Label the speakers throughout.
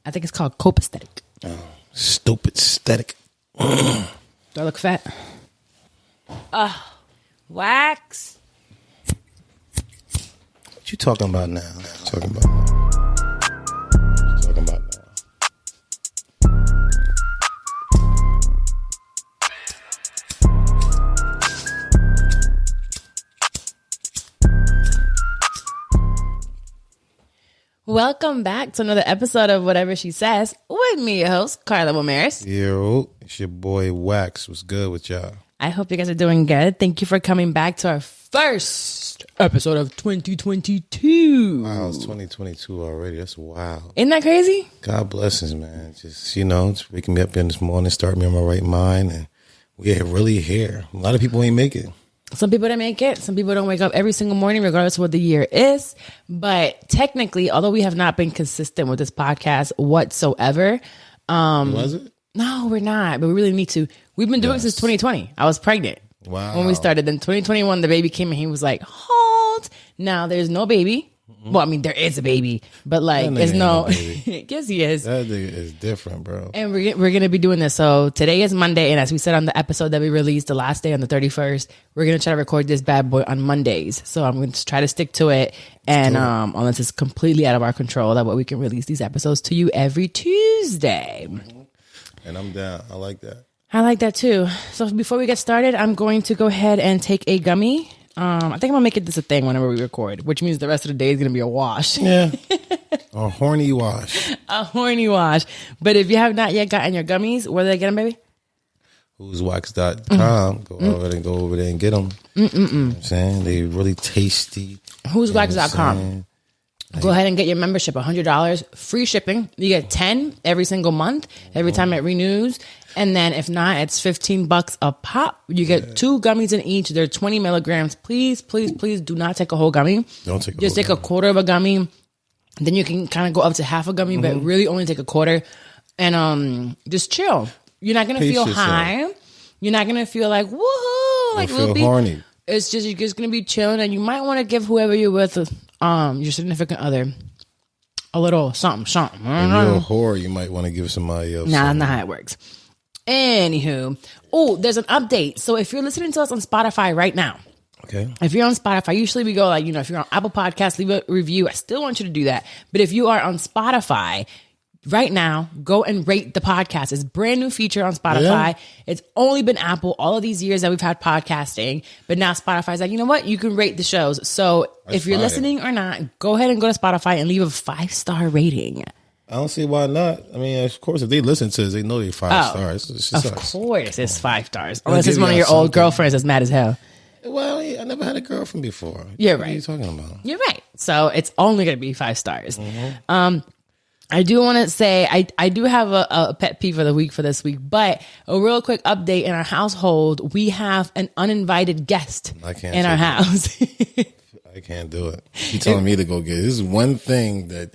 Speaker 1: I think it's called copacetic.
Speaker 2: Oh, stupid aesthetic.
Speaker 1: Do I look fat? Wax.
Speaker 2: What you talking about now? Talking about now. Talking about now.
Speaker 1: Welcome back to another episode of Whatever She Says with me, your host, Carla Womaris.
Speaker 2: Yo, it's your boy Wax. What's good with y'all?
Speaker 1: I hope you guys are doing good. Thank you for coming back to our first episode of 2022.
Speaker 2: Wow, it's 2022 already. That's wild.
Speaker 1: Isn't that crazy?
Speaker 2: God bless us, man. Just, it's waking me up in this morning, start me on my right mind, and we're really here. A lot of people ain't make it.
Speaker 1: Some people don't make it. Some people don't wake up every single morning, regardless of what the year is. But technically, although we have not been consistent with this podcast whatsoever.
Speaker 2: Was it?
Speaker 1: No, we're not. But we really need to. We've been doing it since 2020. I was pregnant.
Speaker 2: Wow.
Speaker 1: When we started. Then 2021, the baby came and he was like, halt. Now there's no baby. Well, I mean, there is a baby, but like, it's no. Yes, he is.
Speaker 2: That nigga is different, bro.
Speaker 1: And we're going to be doing this. So today is Monday. And as we said on the episode that we released the last day on the 31st, we're going to try to record this bad boy on Mondays. So I'm going to try to stick to it. And unless it's completely out of our control, that way we can release these episodes to you every Tuesday.
Speaker 2: And I'm down. I like that.
Speaker 1: I like that too. So before we get started, I'm going to go ahead and take a gummy. I think I'm going to make this a thing whenever we record, which means the rest of the day is going to be a wash.
Speaker 2: Yeah. A horny wash.
Speaker 1: A horny wash. But if you have not yet gotten your gummies, where do they get them, baby?
Speaker 2: Who'swax.com. Go over there and get them. You know what I'm saying? They really tasty.
Speaker 1: Who'swax.com. Go ahead and get your membership, $100, free shipping. You get 10 every single month, every time it renews. And then if not, it's $15 a pop. You get 2 gummies in each. They're 20 milligrams. Please, please, please do not take a whole gummy.
Speaker 2: Don't take a
Speaker 1: Just
Speaker 2: whole
Speaker 1: take
Speaker 2: gummy.
Speaker 1: a quarter of a gummy. Then you can kind of go up to half a gummy, but really only take a quarter. And just chill. You're not going to feel high. You're not going to feel like, woohoo. Like,
Speaker 2: feel horny.
Speaker 1: It's just, you're just going to be chilling. And you might want to give whoever you're with, your significant other, a little something.
Speaker 2: If you're a whore, you might want to give somebody else.
Speaker 1: Nah, that's not how it works. Anywho, there's an update. So if you're listening to us on Spotify right now,
Speaker 2: okay.
Speaker 1: If you're on Spotify, usually we go like, if you're on Apple Podcasts, leave a review. I still want you to do that. But if you are on Spotify right now, go and rate the podcast. It's a brand new feature on Spotify. Yeah. It's only been Apple all of these years that we've had podcasting. But now Spotify's like, you know what? You can rate the shows. So if you're listening or not, go ahead and go to Spotify and leave a 5-star rating.
Speaker 2: I don't see why not. I mean, of course, if they listen to us, they know they're 5 stars. It's
Speaker 1: of
Speaker 2: us.
Speaker 1: Course, it's 5 stars. Unless it's one of your old girlfriends that's mad as hell.
Speaker 2: Well, I never had a girlfriend before.
Speaker 1: You're
Speaker 2: what
Speaker 1: right.
Speaker 2: What are you talking about?
Speaker 1: You're right. So it's only going to be 5 stars. I do want to say I do have a pet peeve of the week for this week, but a real quick update in our household. We have an uninvited guest in our house.
Speaker 2: I can't do it. You're telling me to go get it. This is one thing that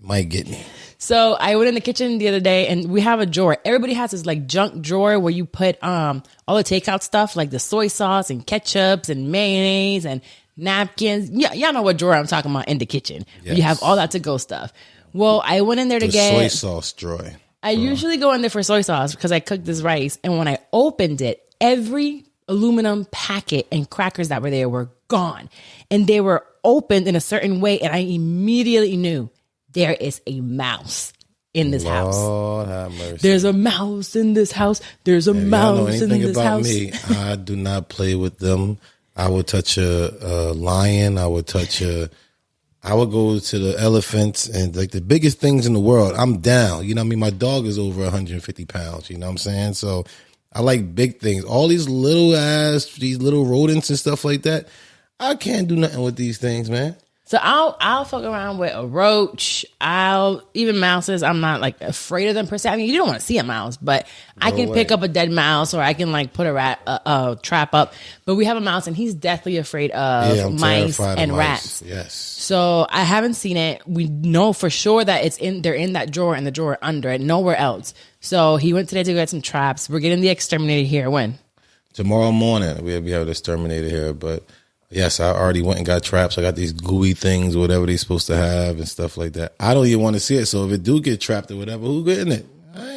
Speaker 2: might get me.
Speaker 1: So I went in the kitchen the other day and we have a drawer. Everybody has this like junk drawer where you put all the takeout stuff like the soy sauce and ketchups and mayonnaise and napkins. Yeah, y'all know what drawer I'm talking about in the kitchen. Yes. You have all that to go stuff. Well, I went in there to get
Speaker 2: soy sauce drawer.
Speaker 1: I usually go in there for soy sauce because I cooked this rice. And when I opened it, every aluminum packet and crackers that were there were gone. And they were opened in a certain way. And I immediately knew there is a mouse in this house.
Speaker 2: Lord have mercy.
Speaker 1: There's a mouse in this house. There's a mouse in this
Speaker 2: about
Speaker 1: house.
Speaker 2: Me, I do not play with them. I would touch a lion. I would go to the elephants and like the biggest things in the world. I'm down. You know what I mean? My dog is over 150 pounds. You know what I'm saying? So I like big things. All these little rodents and stuff like that. I can't do nothing with these things, man.
Speaker 1: So I'll fuck around with a roach. Even mouses. I'm not like afraid of them per se. I mean, you don't want to see a mouse, but I can pick up a dead mouse or I can like put a trap up. But we have a mouse and he's deathly afraid of mice and rats.
Speaker 2: Yes.
Speaker 1: So I haven't seen it. We know for sure that they're in that drawer and the drawer under it, nowhere else. So he went today to get some traps. We're getting the exterminator here when?
Speaker 2: Tomorrow morning we'll be having the exterminator here, but Yes, I already went and got traps. I got these gooey things, whatever they're supposed to have and stuff like that. I don't even want to see it. So if it do get trapped or whatever, who getting it?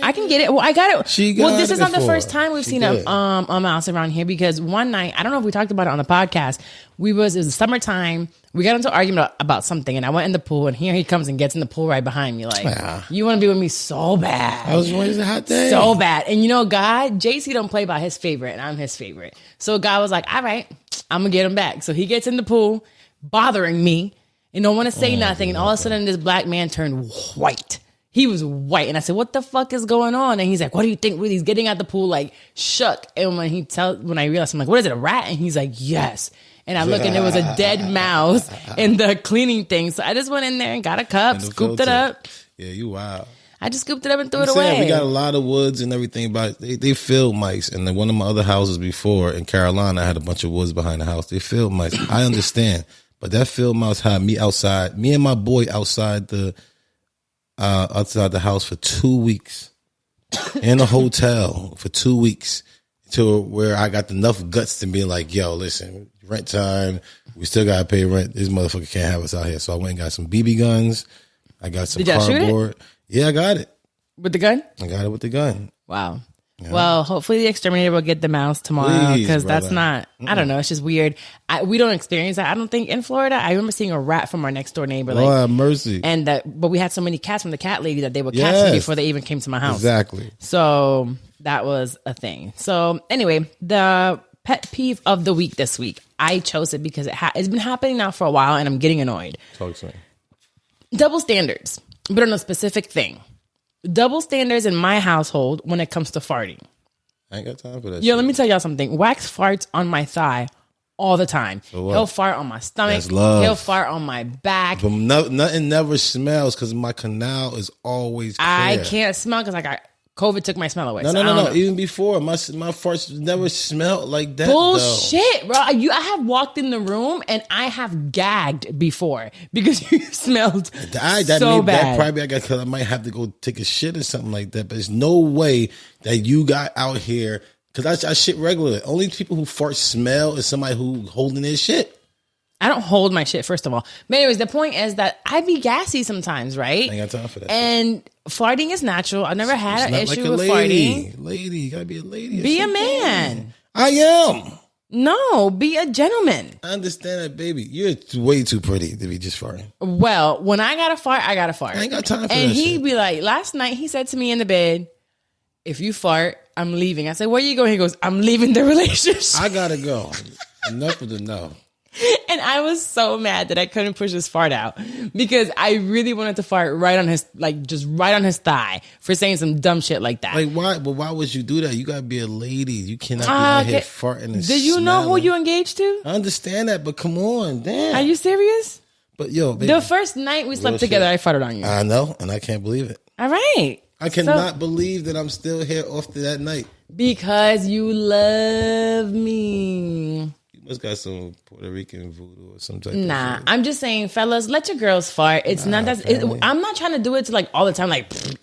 Speaker 1: I can get it. Well, I got it.
Speaker 2: She got
Speaker 1: well, this is not the
Speaker 2: before.
Speaker 1: first time we've seen a mouse around here, because one night, I don't know if we talked about it on the podcast. It was summertime. We got into an argument about something, and I went in the pool, and here he comes and gets in the pool right behind me. Like, you want to be with me so bad.
Speaker 2: I was always a hot day.
Speaker 1: So bad. And you know, God, JC don't play by his favorite, and I'm his favorite. So God was like, all right, I'm going to get him back. So he gets in the pool, bothering me, and don't want to say nothing. And all of a sudden, this black man turned white. He was white. And I said, what the fuck is going on? And he's like, what do you think? He's getting out the pool like shook. And when I realized, I'm like, what is it, a rat? And he's like, yes. And I look, and there was a dead mouse in the cleaning thing. So I just went in there and got a cup, scooped it up.
Speaker 2: Yeah, you wild.
Speaker 1: I just scooped it up and threw it away.
Speaker 2: We got a lot of woods and everything, but they fill mice. And then one of my other houses before in Carolina, I had a bunch of woods behind the house. They fill mice. I understand. But that field mouse had me outside, me and my boy outside the house for 2 weeks in a hotel for 2 weeks, to where I got enough guts to be like, yo, listen, rent time. We still got to pay rent. This motherfucker can't have us out here. So I went and got some BB guns. I got some cardboard. Yeah, I got it.
Speaker 1: With the gun?
Speaker 2: I got it with the gun.
Speaker 1: Wow. Yeah. Well, hopefully the exterminator will get the mouse tomorrow, because that's not, I don't know, it's just weird. We don't experience that, I don't think, in Florida. I remember seeing a rat from our next door neighbor. Like,
Speaker 2: have mercy.
Speaker 1: But we had so many cats from the cat lady that they would catch them before they even came to my house.
Speaker 2: Exactly.
Speaker 1: So that was a thing. So anyway, the pet peeve of the week this week, I chose it because it's been happening now for a while, and I'm getting annoyed.
Speaker 2: Talk to me.
Speaker 1: Double standards, but on a specific thing. Double standards in my household when it comes to farting.
Speaker 2: I ain't got time for that.
Speaker 1: Yo, let me tell y'all something. Wax farts on my thigh all the time.
Speaker 2: So
Speaker 1: he'll fart on my stomach.
Speaker 2: That's love.
Speaker 1: He'll fart on my back.
Speaker 2: But nothing never smells because my canal is always clear.
Speaker 1: I can't smell because COVID took my smell away.
Speaker 2: No. Even before, my farts never smelled like that.
Speaker 1: Bullshit, bro. I have walked in the room and I have gagged before because you smelled so bad.
Speaker 2: Probably because I might have to go take a shit or something like that. But there's no way that you got out here, because I shit regularly. Only people who fart smell is somebody who holding their shit.
Speaker 1: I don't hold my shit, first of all. But anyways, the point is that I be gassy sometimes, right?
Speaker 2: I ain't got time for that.
Speaker 1: And farting is natural. I've never had an issue with
Speaker 2: farting.
Speaker 1: farting.
Speaker 2: Lady, you gotta be a lady.
Speaker 1: Be a man.
Speaker 2: I am.
Speaker 1: No, be a gentleman.
Speaker 2: I understand that, baby. You're way too pretty to be just farting.
Speaker 1: Well, when I gotta fart, I gotta fart.
Speaker 2: I ain't got time for that.
Speaker 1: And he'd be like, last night he said to me in the bed, if you fart, I'm leaving. I said, where you going? He goes, I'm leaving the relationship.
Speaker 2: I gotta go. Enough of the no.
Speaker 1: And I was so mad that I couldn't push his fart out, because I really wanted to fart right on his, just right on his thigh for saying some dumb shit like that.
Speaker 2: Like, why? But why would you do that? You gotta be a lady. You cannot be out here farting and
Speaker 1: Did you know who you engaged to?
Speaker 2: I understand that, but come on, damn.
Speaker 1: Are you serious?
Speaker 2: But yo, baby,
Speaker 1: the first night we slept together, I farted on you.
Speaker 2: I know, and I can't believe it.
Speaker 1: All right.
Speaker 2: I cannot believe that I'm still here after that night.
Speaker 1: Because you love me.
Speaker 2: Must got some Puerto Rican voodoo or some type
Speaker 1: Nah,
Speaker 2: of shit.
Speaker 1: I'm just saying, fellas, let your girls fart. It's not that. I'm not trying to do it to all the time,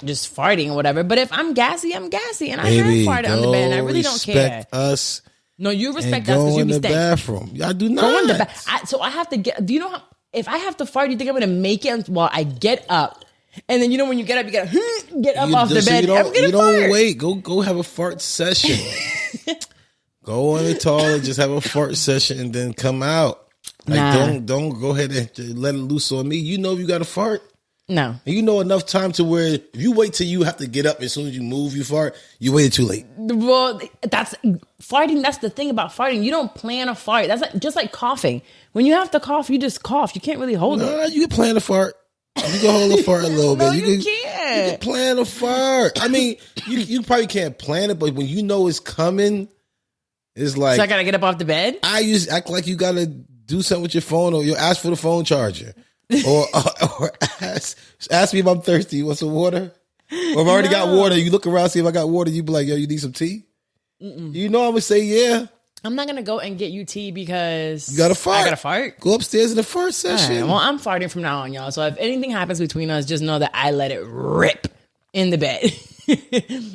Speaker 1: just farting or whatever. But if I'm gassy, I'm gassy, and I have farted on the bed, and I really don't care.
Speaker 2: Respect us.
Speaker 1: No, you respect us because you be
Speaker 2: in the bathroom. I do not.
Speaker 1: Go in the bathroom. So I have to get. Do you know how? If I have to fart, you think I'm gonna make it while I get up? And then when you get up, you gotta get up off the bed.
Speaker 2: You don't wait. Go have a fart session. Go in the toilet, just have a fart session, and then come out. Don't go ahead and let it loose on me. You know you got to fart.
Speaker 1: No.
Speaker 2: And you know enough time to where if you wait till you have to get up as soon as you move, you fart, you waited too late.
Speaker 1: Well, that's farting. That's the thing about farting. You don't plan a fart. That's just like coughing. When you have to cough, you just cough. You can't really hold it.
Speaker 2: You can plan a fart. You can hold a fart a little bit.
Speaker 1: You can't.
Speaker 2: You can plan a fart. I mean, you probably can't plan it, but when you know it's coming, it's like,
Speaker 1: so I gotta get up off the bed.
Speaker 2: I used to act like you gotta do something with your phone, or you ask for the phone charger, or ask me if I'm thirsty. You want some water? Or if I already got water, you look around, see if I got water. You be like, yo, you need some tea? You know I'm gonna say yeah.
Speaker 1: I'm not gonna go and get you tea because
Speaker 2: you gotta fart.
Speaker 1: I gotta fart.
Speaker 2: Go upstairs in the first session.
Speaker 1: Right, well, I'm farting from now on, y'all. So if anything happens between us, just know that I let it rip in the bed.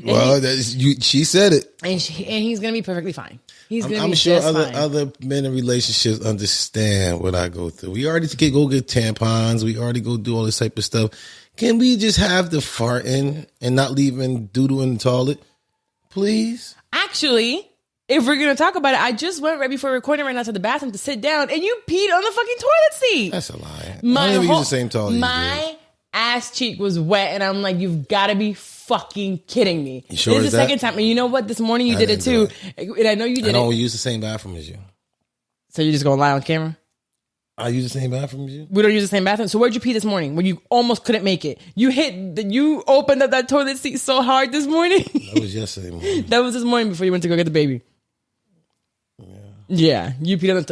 Speaker 2: Well, she said it.
Speaker 1: And he's going to be perfectly fine.
Speaker 2: I'm sure other men in relationships understand what I go through. We already go get tampons. We already go do all this type of stuff. Can we just have the farting and not leaving doo-doo in the toilet? Please?
Speaker 1: Actually, if we're going to talk about it, I just went right before recording right now to the bathroom to sit down, and you peed on the fucking toilet seat.
Speaker 2: That's a lie. I don't even use the same toilet.
Speaker 1: My ass cheek was wet, and I'm like, you've got to be fucking kidding me.
Speaker 2: You sure
Speaker 1: this is the second time. And you know what? This morning you did it too. And I know you did it.
Speaker 2: I don't use the same bathroom as you.
Speaker 1: So you're just going to lie on camera?
Speaker 2: I use the same bathroom as you?
Speaker 1: We don't use the same bathroom. So where'd you pee this morning when you almost couldn't make it? You opened up that toilet seat so hard this morning.
Speaker 2: That was yesterday morning.
Speaker 1: That was this morning before you went to go get the baby. Yeah, you peed on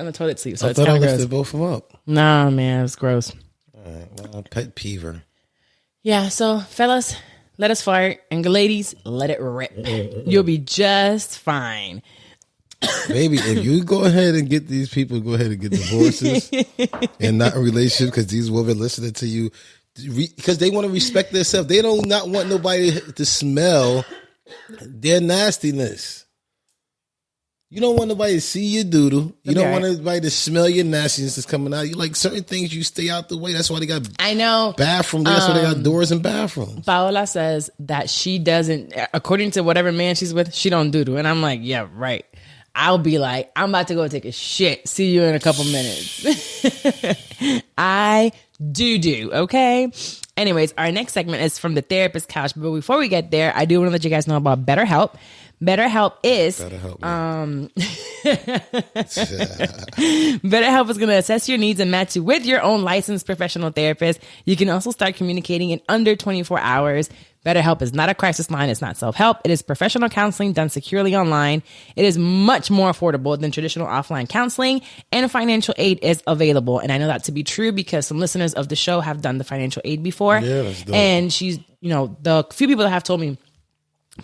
Speaker 1: the toilet seat. So
Speaker 2: I thought I lifted both of them up.
Speaker 1: Nah, man, it's gross.
Speaker 2: All right, well, pet peever.
Speaker 1: Yeah, so fellas, let us fart, and ladies, let it rip. You'll be just fine.
Speaker 2: Baby, if you go ahead and get these people, go ahead and get divorces and not in relationships, because these women listening to you, because they want to respect themselves. They don't not want nobody to smell their nastiness. You don't want nobody to see your doodle. You don't want anybody to smell your nastiness that's coming out. You like certain things, you stay out the way. That's why they got bathroom. That's why they got doors and bathrooms.
Speaker 1: Paola says that she doesn't, according to whatever man she's with, she don't doodle. And I'm like, yeah, right. I'll be like, I'm about to go take a shit. See you in a couple minutes. I do. Okay. Anyways, our next segment is from the therapist couch. But before we get there, I do want to let you guys know about BetterHelp. BetterHelp is BetterHelp is going to assess your needs and match you with your own licensed professional therapist. You can also start communicating in under 24 hours. BetterHelp is not a crisis line. It's not self-help. It is professional counseling done securely online. It is much more affordable than traditional offline counseling, and financial aid is available. And I know that to be true because some listeners of the show have done the financial aid before.
Speaker 2: Yeah, that's dope.
Speaker 1: And she's, the few people that have told me,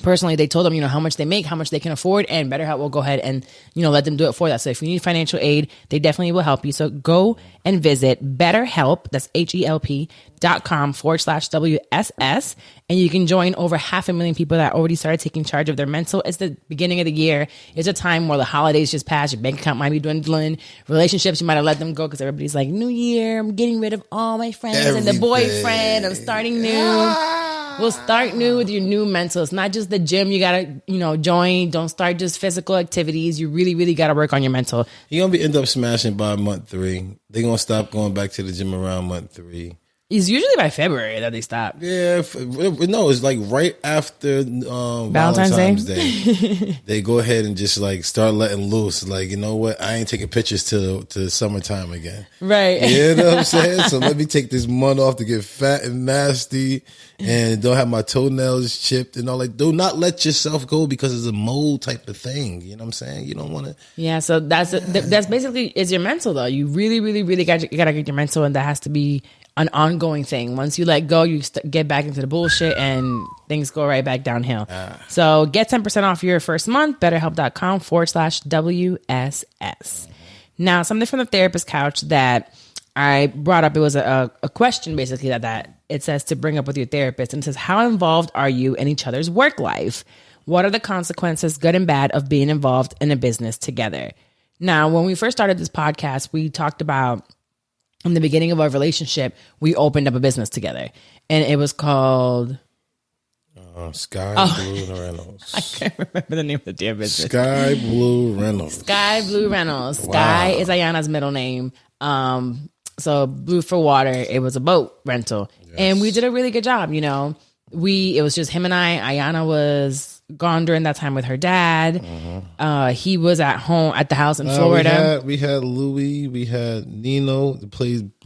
Speaker 1: personally, they told them, how much they make, how much they can afford, and BetterHelp will go ahead and, let them do it for that. So if you need financial aid, they definitely will help you. So go and visit BetterHelp, that's HELP.com/WSS, and you can join over 500,000 people that already started taking charge of their mental. It's the beginning of the year. It's a time where the holidays just passed. Your bank account might be dwindling. Relationships, you might have let them go because everybody's like, New Year, I'm getting rid of all my friends and the boyfriend. I'm starting new. We'll start new with your new mental. It's not just the gym you gotta, join. Don't start just physical activities. You really, really gotta work on your mental.
Speaker 2: You're gonna end up smashing by month 3. They're gonna stop going back to the gym around month 3.
Speaker 1: It's usually by February that they stop.
Speaker 2: Yeah, no, it's like right after Valentine's Day. They go ahead and just like start letting loose. Like, you know what? I ain't taking pictures till summertime again.
Speaker 1: Right.
Speaker 2: You know what I'm saying? So let me take this month off to get fat and nasty and don't have my toenails chipped and all. Like, do not let yourself go because it's a mold type of thing. You know what I'm saying? You don't want to.
Speaker 1: Yeah. So that's basically is your mental though. You really, really, really gotta get your mental, and that has to be an ongoing thing. Once you let go, you get back into the bullshit and things go right back downhill. So get 10% off your first month, betterhelp.com/WSS. Now, something from the therapist couch that I brought up, it was a question basically that it says to bring up with your therapist. And it says, how involved are you in each other's work life? What are the consequences, good and bad, of being involved in a business together? Now, when we first started this podcast, we talked about in the beginning of our relationship, we opened up a business together, and it was called
Speaker 2: Sky Blue Reynolds.
Speaker 1: I can't remember the name of the damn business.
Speaker 2: Sky Blue Reynolds.
Speaker 1: Sky Blue Reynolds.
Speaker 2: Wow.
Speaker 1: Sky is Ayana's middle name. So blue for water. It was a boat rental, and we did a really good job. It was just him and I. Ayana was gone during that time with her dad. He was at home at the house in Florida.
Speaker 2: We had Louis, we had Nino.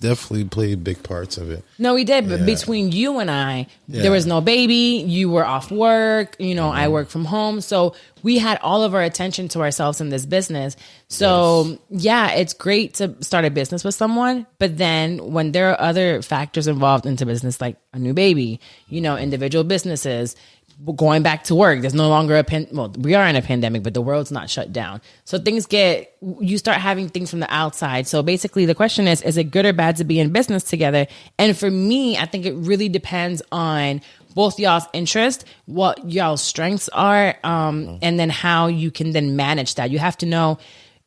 Speaker 2: Definitely played big parts of it.
Speaker 1: No, we did. But between you and I, there was no baby. You were off work. I work from home. So we had all of our attention to ourselves in this business. So it's great to start a business with someone. But then when there are other factors involved into business, like a new baby, individual businesses, going back to work. There's no longer we are in a pandemic, but the world's not shut down. So you start having things from the outside. So basically the question is it good or bad to be in business together? And for me, I think it really depends on both y'all's interest, what y'all's strengths are, and then how you can then manage that. You have to know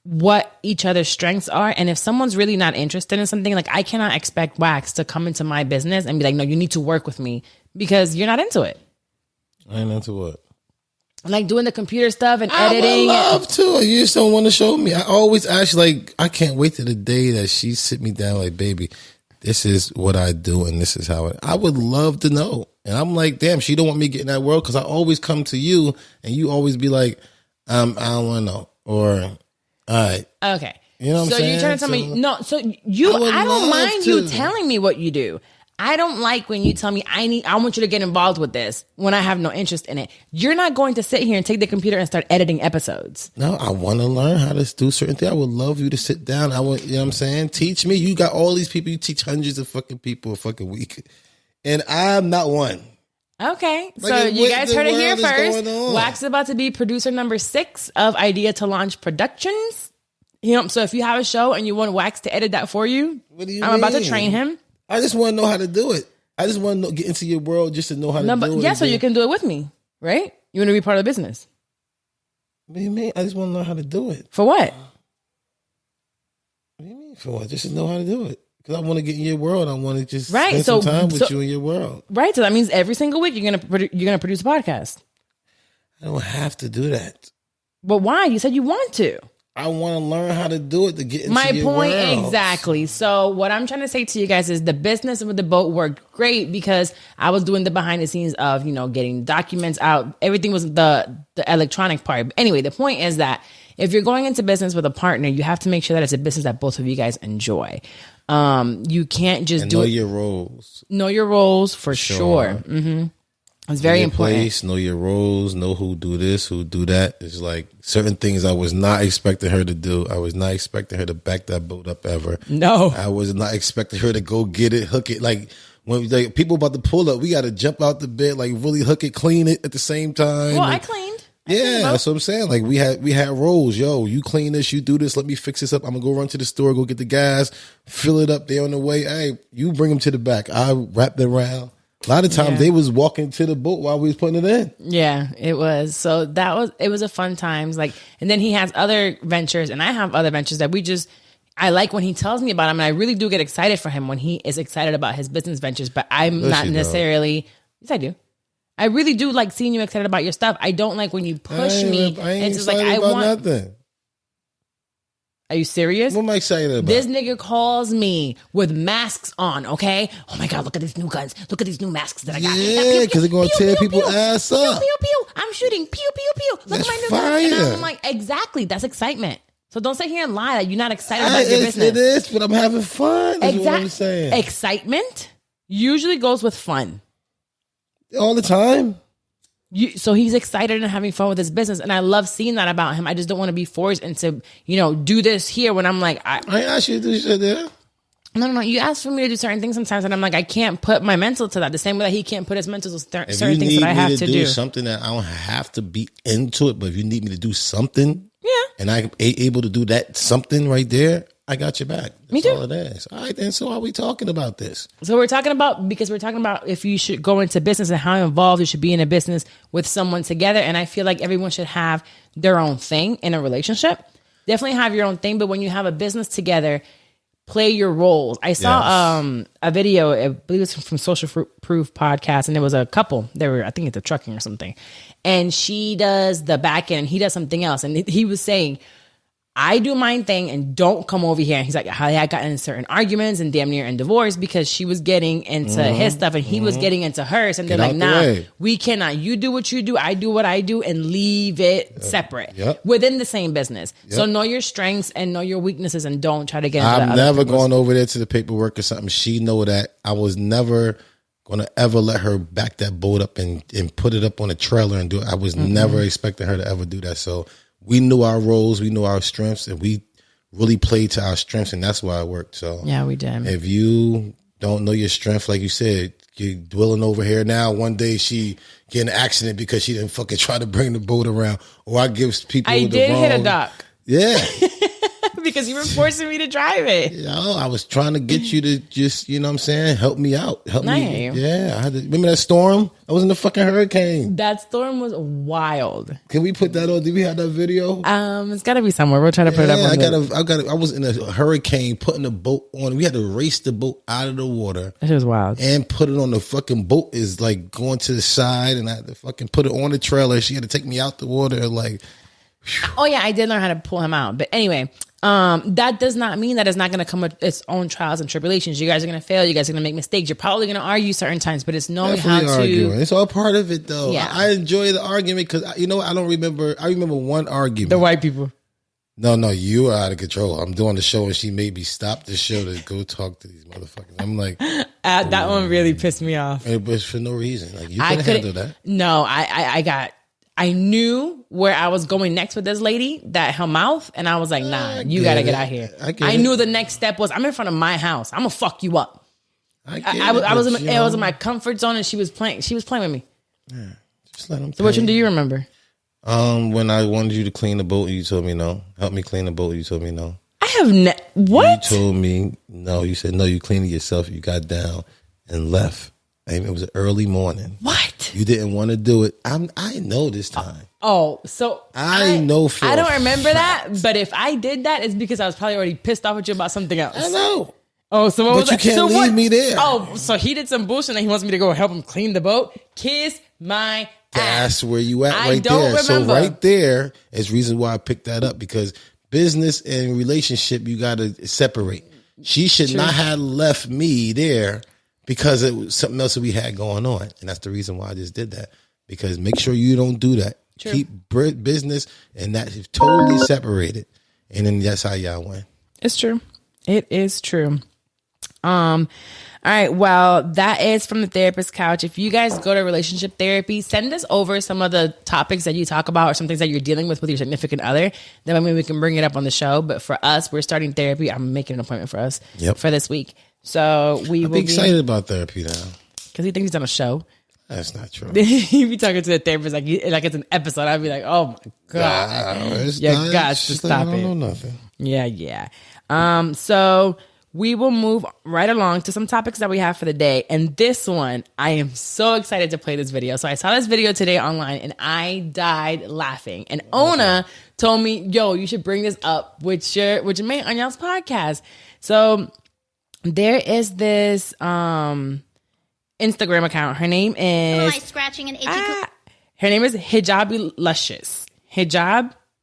Speaker 1: what each other's strengths are. And if someone's really not interested in something, like I cannot expect Wax to come into my business and be like, no, you need to work with me because you're not into it.
Speaker 2: I ain't into what?
Speaker 1: Like doing the computer stuff and editing.
Speaker 2: I would love to. You just don't want to show me. I always ask, like, I can't wait to the day that she sit me down like, baby, this is what I do and this is how I would love to know. And I'm like, damn, she don't want me to get in that world because I always come to you and you always be like, I don't want to know. Or, all right.
Speaker 1: Okay.
Speaker 2: You know what I'm saying?
Speaker 1: So you're trying to tell me, no, so I don't mind you telling me what you do. I don't like when you tell me I want you to get involved with this when I have no interest in it. You're not going to sit here and take the computer and start editing episodes.
Speaker 2: No, I want to learn how to do certain things. I would love you to sit down. You know what I'm saying? Teach me. You got all these people. You teach hundreds of fucking people a fucking week. And I'm not one.
Speaker 1: Okay. So you guys heard it here first. Wax is about to be producer number 6 of Idea to Launch Productions. So if you have a show and you want Wax to edit that for you, I'm about to train him.
Speaker 2: I just want to know how to do it. I just want to get into your world just to know how to do it.
Speaker 1: Yeah, so you can do it with me, right? You want to be part of the business.
Speaker 2: What do you mean? I just want to know how to do it.
Speaker 1: For what?
Speaker 2: What do you mean for what? Just to know how to do it. Because I want to get in your world. I want to just spend some time with you in your world.
Speaker 1: Right. So that means every single week you're gonna produce a podcast.
Speaker 2: I don't have to do that.
Speaker 1: But why? You said you want to.
Speaker 2: I want to learn how to do it to get into
Speaker 1: my
Speaker 2: your
Speaker 1: point
Speaker 2: world.
Speaker 1: Exactly. So what I'm trying to say to you guys is the business with the boat worked great because I was doing the behind the scenes of getting documents out. Everything was the electronic part. But anyway, the point is that if you're going into business with a partner, you have to make sure that it's a business that both of you guys enjoy. You can't just
Speaker 2: know your roles.
Speaker 1: Know your roles for sure. Mm-hmm. It's very important.
Speaker 2: Place, know your roles, know who do this, who do that. It's like certain things I was not expecting her to do. I was not expecting her to back that boat up ever.
Speaker 1: No.
Speaker 2: I was not expecting her to go get it, hook it. Like when people about to pull up, we got to jump out the bed, like really hook it, clean it at the same time.
Speaker 1: Well,
Speaker 2: like,
Speaker 1: I cleaned.
Speaker 2: That's what I'm saying. Like we had roles. Yo, you clean this, you do this. Let me fix this up. I'm gonna go run to the store, go get the gas, fill it up. There on the way. Hey, you bring them to the back. I wrap it around. A lot of times they was walking to the boat while we was putting it in.
Speaker 1: Yeah, it was. So it was a fun times. Like, and then he has other ventures and I have other ventures that I like when he tells me about them. And I really do get excited for him when he is excited about his business ventures, but I'm not necessarily, yes, I do. I really do like seeing you excited about your stuff. I don't like when you push me.
Speaker 2: I ain't excited about nothing.
Speaker 1: Are you serious?
Speaker 2: What am I excited about?
Speaker 1: This nigga calls me with masks on, okay? Oh my God, look at these new guns. Look at these new masks that I got.
Speaker 2: Yeah, because they're going to tear people's ass up.
Speaker 1: Pew, pew, pew. I'm shooting. Pew, pew, pew. Look at my new guns. And I'm like, exactly. That's excitement. So don't sit here and lie that you're not excited about your business.
Speaker 2: It is, but I'm having fun. That's what I'm saying.
Speaker 1: Excitement usually goes with fun.
Speaker 2: All the time.
Speaker 1: So he's excited and having fun with his business, and I love seeing that about him. I just don't want to be forced into, do this here when I'm like, I
Speaker 2: asked you to do shit there.
Speaker 1: No. You ask for me to do certain things sometimes, and I'm like, I can't put my mental to that. The same way that he can't put his mental to certain things that I have to do.
Speaker 2: Something that I don't have to be into it, but if you need me to do something, and I'm able to do that something right there, I got your back. That's
Speaker 1: me too.
Speaker 2: All it is. All right, then. So are we talking about this?
Speaker 1: So we're talking about if you should go into business and how involved you should be in a business with someone together. And I feel like everyone should have their own thing in a relationship. Definitely have your own thing, but when you have a business together, play your roles. I saw a video, I believe it's from Social Proof podcast, and it was a couple. I think it's a trucking or something, and she does the back end, and he does something else, and he was saying, I do my thing and don't come over here. And he's like, how I got in certain arguments and damn near in divorce because she was getting into his stuff and he was getting into hers. And they're like, nah, we cannot. You do what you do. I do what I do and leave it separate within the same business. So know your strengths and know your weaknesses and don't try to get into
Speaker 2: I'm never going over there to the paperwork or something. She know that. I was never going to ever let her back that boat up and put it up on a trailer and do it. I was never expecting her to ever do that. So we knew our roles, we knew our strengths, and we really played to our strengths, and that's why it worked. So
Speaker 1: yeah, we did.
Speaker 2: If you don't know your strength. Like you said, you're dwelling over here now. One day she get in an accident because she didn't fucking try to bring the boat around. Or I give people
Speaker 1: I
Speaker 2: the
Speaker 1: did
Speaker 2: wrong.
Speaker 1: hit a dock.
Speaker 2: Yeah.
Speaker 1: Because you were forcing me to drive it.
Speaker 2: You know, I was trying to get you to just, you know what I'm saying, help me out. Help me. Yeah. I had to, remember that storm? I was in the fucking hurricane.
Speaker 1: That storm was wild.
Speaker 2: Can we put that on? Did we have that video?
Speaker 1: It's got to be somewhere. We'll try to put it up on
Speaker 2: I was in a hurricane putting the boat on. We had to race the boat out of the water.
Speaker 1: That was wild.
Speaker 2: And put it on the fucking boat is like going to the side, and I had to fucking put it on the trailer. She had to take me out the water. Like,
Speaker 1: oh yeah, I did learn how to pull him out. But anyway, that does not mean that it's not going to come with its own trials and tribulations. You guys are going to fail. You guys are going to make mistakes. You're probably going to argue certain times, but it's knowing how to.
Speaker 2: Arguing. It's all part of it, though.
Speaker 1: Yeah.
Speaker 2: I enjoy the argument because you know what? I don't remember. I remember one argument.
Speaker 1: The white people.
Speaker 2: No, you are out of control. I'm doing the show, and she made me stop the show to go talk to these motherfuckers. I'm like,
Speaker 1: that one really pissed me off.
Speaker 2: It was for no reason. Like you couldn't handle that.
Speaker 1: No, I knew where I was going next with this lady, that her mouth, and I was like, nah, you got to get out here. I knew the next step was, I'm in front of my house. I'm going to fuck you up. I was in my comfort zone, and she was playing with me.
Speaker 2: Yeah, just let them.
Speaker 1: So which one do you remember?
Speaker 2: When I wanted you to clean the boat, you told me no. Help me clean the boat, you told me no.
Speaker 1: I have what?
Speaker 2: You told me no. You said no, you cleaned it yourself. You got down and left. It was an early morning.
Speaker 1: What?
Speaker 2: You didn't want to do it. I know this time.
Speaker 1: So
Speaker 2: I know for
Speaker 1: I don't remember that, but if I did that, it's because I was probably already pissed off at you about something else.
Speaker 2: I know.
Speaker 1: Oh, so what
Speaker 2: but
Speaker 1: was
Speaker 2: you
Speaker 1: that?
Speaker 2: can't leave me there.
Speaker 1: Oh, so he did some bullshit and he wants me to go help him clean the boat? Kiss my ass.
Speaker 2: That's where you at right
Speaker 1: don't
Speaker 2: there.
Speaker 1: Remember.
Speaker 2: So right there is reason why I picked that up, because business and relationship, you got to separate. She should not have left me there because it was something else that we had going on. And that's the reason why I just did that. Because make sure you don't do that. True. Keep business and that is totally separated. And then that's how y'all win.
Speaker 1: It's true. It is true. All right. Well, that is from the therapist couch. If you guys go to relationship therapy, send us over some of the topics that you talk about or some things that you're dealing with your significant other. Then maybe we can bring it up on the show. But for us, we're starting therapy. I'm making an appointment for us for this week. So we will be
Speaker 2: excited about therapy now.
Speaker 1: Because he thinks he's on a show.
Speaker 2: That's not true.
Speaker 1: He'd be talking to the therapist like it's an episode. I'd be like, oh my God. You got to stop it. I don't know nothing. Yeah. So we will move right along to some topics that we have for the day. And this one, I am so excited to play this video. So I saw this video today online and I died laughing. And Ona told me, yo, you should bring this up with your mate on y'all's podcast. So there is this Instagram account. Her name is
Speaker 3: scratching an itchy
Speaker 1: her name is Hijabi Luscious.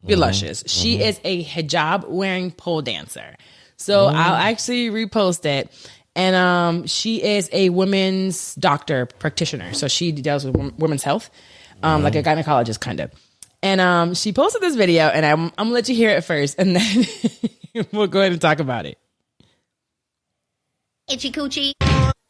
Speaker 1: Luscious. She is a hijab wearing pole dancer. So I'll actually repost it. And she is a women's doctor practitioner. So she deals with women's health, like a gynecologist kind of. And she posted this video, and I'm going to let you hear it first, and then we'll go ahead and talk about it.
Speaker 3: Itchy coochie.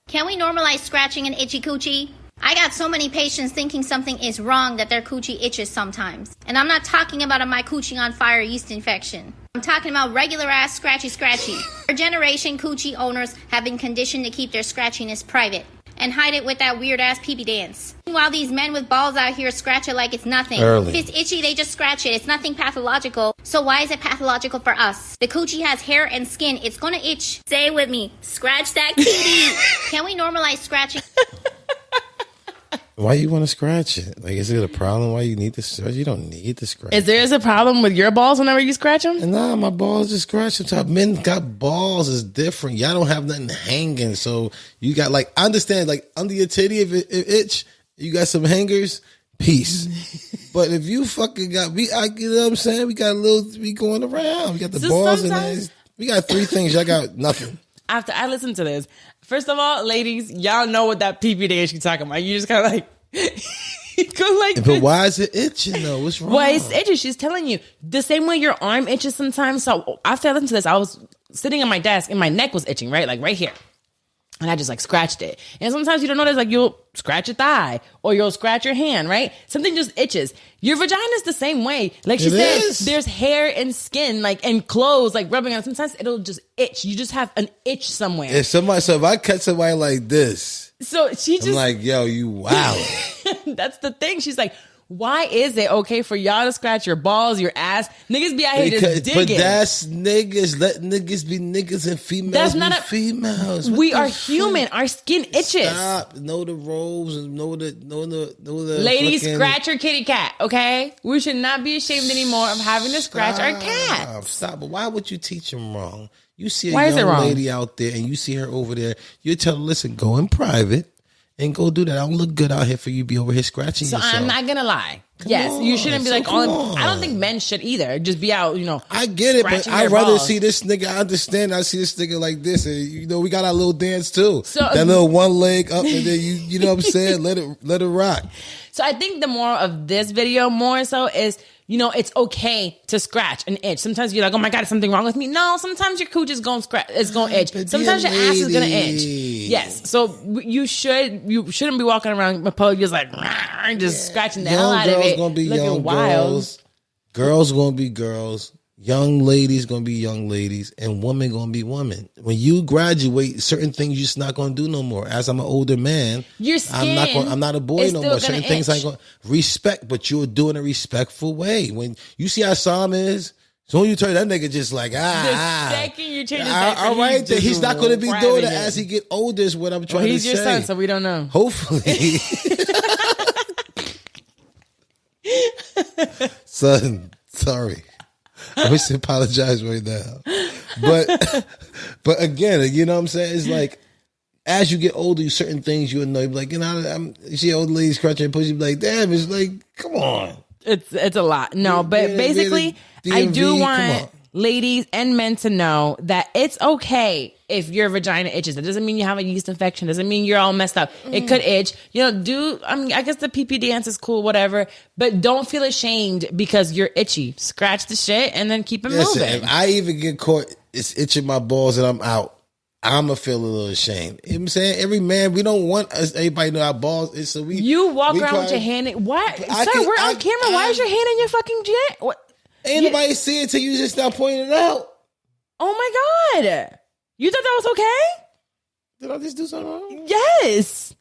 Speaker 3: Can we normalize scratching an itchy coochie? I got so many patients thinking something is wrong that their coochie itches sometimes. And I'm not talking about a my coochie on fire yeast infection. I'm talking about regular ass scratchy. Our generation coochie owners have been conditioned to keep their scratchiness private and hide it with that weird ass pee-pee dance. While these men with balls out here scratch it like it's nothing. If it's itchy, they just scratch it. It's nothing pathological. So why is it pathological for us? The coochie has hair and skin. It's gonna itch. Say it with me. Scratch that kitty. Can we normalize scratching?
Speaker 2: Why you want to scratch it? Like, is it a problem? Why you need to scratch? You don't need to scratch.
Speaker 1: Is there a problem with your balls whenever you scratch them?
Speaker 2: And nah, my balls just scratch them. Men got balls is different. Y'all don't have nothing hanging, so you got like. I understand, like under your titty, if it itch, you got some hangers. Peace. But if you fucking got you know what I'm saying? We got we going around. We got the balls in there. We got three things. Y'all got nothing.
Speaker 1: After I listened to this, first of all, ladies, y'all know what that pee-pee dance you're talking about. You just kind of like go like.
Speaker 2: But why is it itching though? What's wrong?
Speaker 1: Well, it's itching. She's telling you the same way your arm itches sometimes. So after I listened to this, I was sitting on my desk and my neck was itching, right, like right here. And I just like scratched it. And sometimes you don't notice, like you'll scratch your thigh or you'll scratch your hand, right? Something just itches. Your vagina is the same way. Like she said, there's hair and skin, like, and clothes, like rubbing on. Sometimes it'll just itch. You just have an itch somewhere.
Speaker 2: If I catch somebody like this,
Speaker 1: so I'm
Speaker 2: like, yo, you wow.
Speaker 1: That's the thing. She's like, why is it okay for y'all to scratch your balls, your ass? Niggas be out here just digging.
Speaker 2: But that's niggas. Let niggas be niggas and females be females.
Speaker 1: We are human. Our skin itches.
Speaker 2: Stop. Know the roles and know the
Speaker 1: ladies, scratch your kitty cat, okay? We should not be ashamed anymore of having to scratch our cat.
Speaker 2: Stop. But why would you teach them wrong? You see a young lady out there and you see her over there. You tell her, listen, go in private. And go do that. I don't look good out here for you to be over here scratching yourself.
Speaker 1: So I'm not going to lie. You shouldn't be like, I don't think men should either. Just be out,
Speaker 2: I get it, but I'd rather see this nigga. I understand. I see this nigga like this. And, we got our little dance too. So, that little one leg up and then you know what I'm saying? Let it rock. So
Speaker 1: I think the moral of this video more so is, it's okay to scratch and itch. Sometimes you're like, oh my God, is something wrong with me? No, sometimes your cooch is going to scratch. It's going to itch. Sometimes your ass is going to itch. Yes. So you shouldn't be walking around with just like, just scratching the hell out of it.
Speaker 2: Gonna be young wild. Girls going to be girls. Young ladies going to be young ladies. And women going to be women. When you graduate, certain things you're just not going to do no more. As I'm an older man,
Speaker 1: your skin
Speaker 2: I'm not a boy no more. Certain things I going to respect, but you'll do it in a respectful way. When you see how Sam is, so when you turn that nigga just like,
Speaker 1: The second you change his
Speaker 2: all right, he's not going to be doing it as he get older is what I'm trying to say.
Speaker 1: He's your son, so we don't know.
Speaker 2: Hopefully. Son, sorry. I wish to apologize right now. But again, you know what I'm saying? It's like, as you get older, certain things you'll know. You'll be like, you see old ladies scratching her pussy, you be like, damn, it's like, come on.
Speaker 1: It's a lot. No, but basically, I do want ladies and men to know that it's okay if your vagina itches. That doesn't mean you have a yeast infection. Doesn't mean you're all messed up. It could itch. I guess the pee dance is cool, whatever. But don't feel ashamed because you're itchy. Scratch the shit and then keep it moving.
Speaker 2: If I even get caught, it's itching my balls and I'm out, I'm going to feel a little ashamed. You know what I'm saying? Every man, we don't want everybody to know our balls. And so
Speaker 1: you walk around with your hand in, why? Sir, we're on camera. Why is your hand in your fucking jet? What?
Speaker 2: Ain't nobody see it until you just start pointing it out.
Speaker 1: Oh my God. You thought that was okay?
Speaker 2: Did I just do something wrong?
Speaker 1: Yes.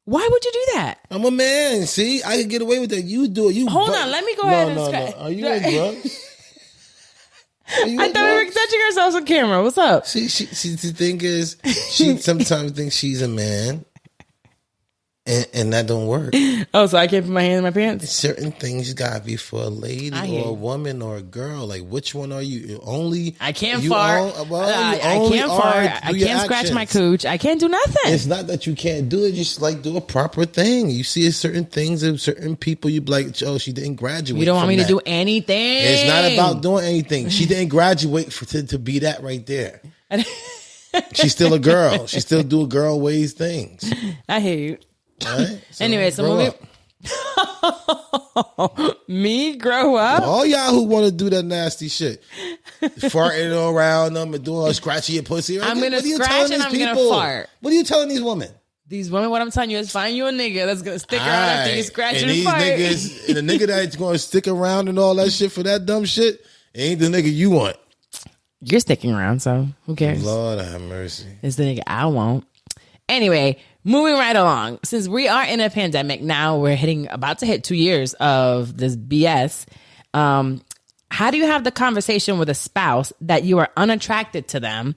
Speaker 1: Why would you do that?
Speaker 2: I'm a man. See, I can get away with that. You do it.
Speaker 1: Hold on. Let me go ahead and scratch.
Speaker 2: No. Are you on drugs?
Speaker 1: I thought we were touching ourselves on camera. What's up?
Speaker 2: See, the thing is, she sometimes thinks she's a man. And that don't work.
Speaker 1: Oh, so I can't put my hand in my pants?
Speaker 2: Certain things gotta be for a lady or a woman or a girl. Like, which one are you?
Speaker 1: I can't fart. I can't fart. I can't scratch my cooch. I can't do nothing.
Speaker 2: It's not that you can't do it. Just like do a proper thing. You see certain things of certain people. You be like, oh, she didn't graduate.
Speaker 1: You don't want me to do anything.
Speaker 2: It's not about doing anything. She didn't graduate to be that right there. She's still a girl. She still do girl ways things.
Speaker 1: I hear you.
Speaker 2: Right? So
Speaker 1: anyway, so moving. Me grow up.
Speaker 2: All y'all who want to do that nasty shit, farting around them and doing scratching your pussy.
Speaker 1: I'm gonna scratch and I'm gonna fart.
Speaker 2: What are you telling these women?
Speaker 1: These women, what I'm telling you is find you a nigga that's gonna stick around after you scratch and fart.
Speaker 2: Niggas, and the nigga that's gonna stick around and all that shit for that dumb shit ain't the nigga you want.
Speaker 1: You're sticking around, so who cares?
Speaker 2: Lord have mercy.
Speaker 1: It's the nigga I want. Anyway, moving right along. Since we are in a pandemic now, we're about to hit 2 years of this BS. How do you have the conversation with a spouse that you are unattracted to them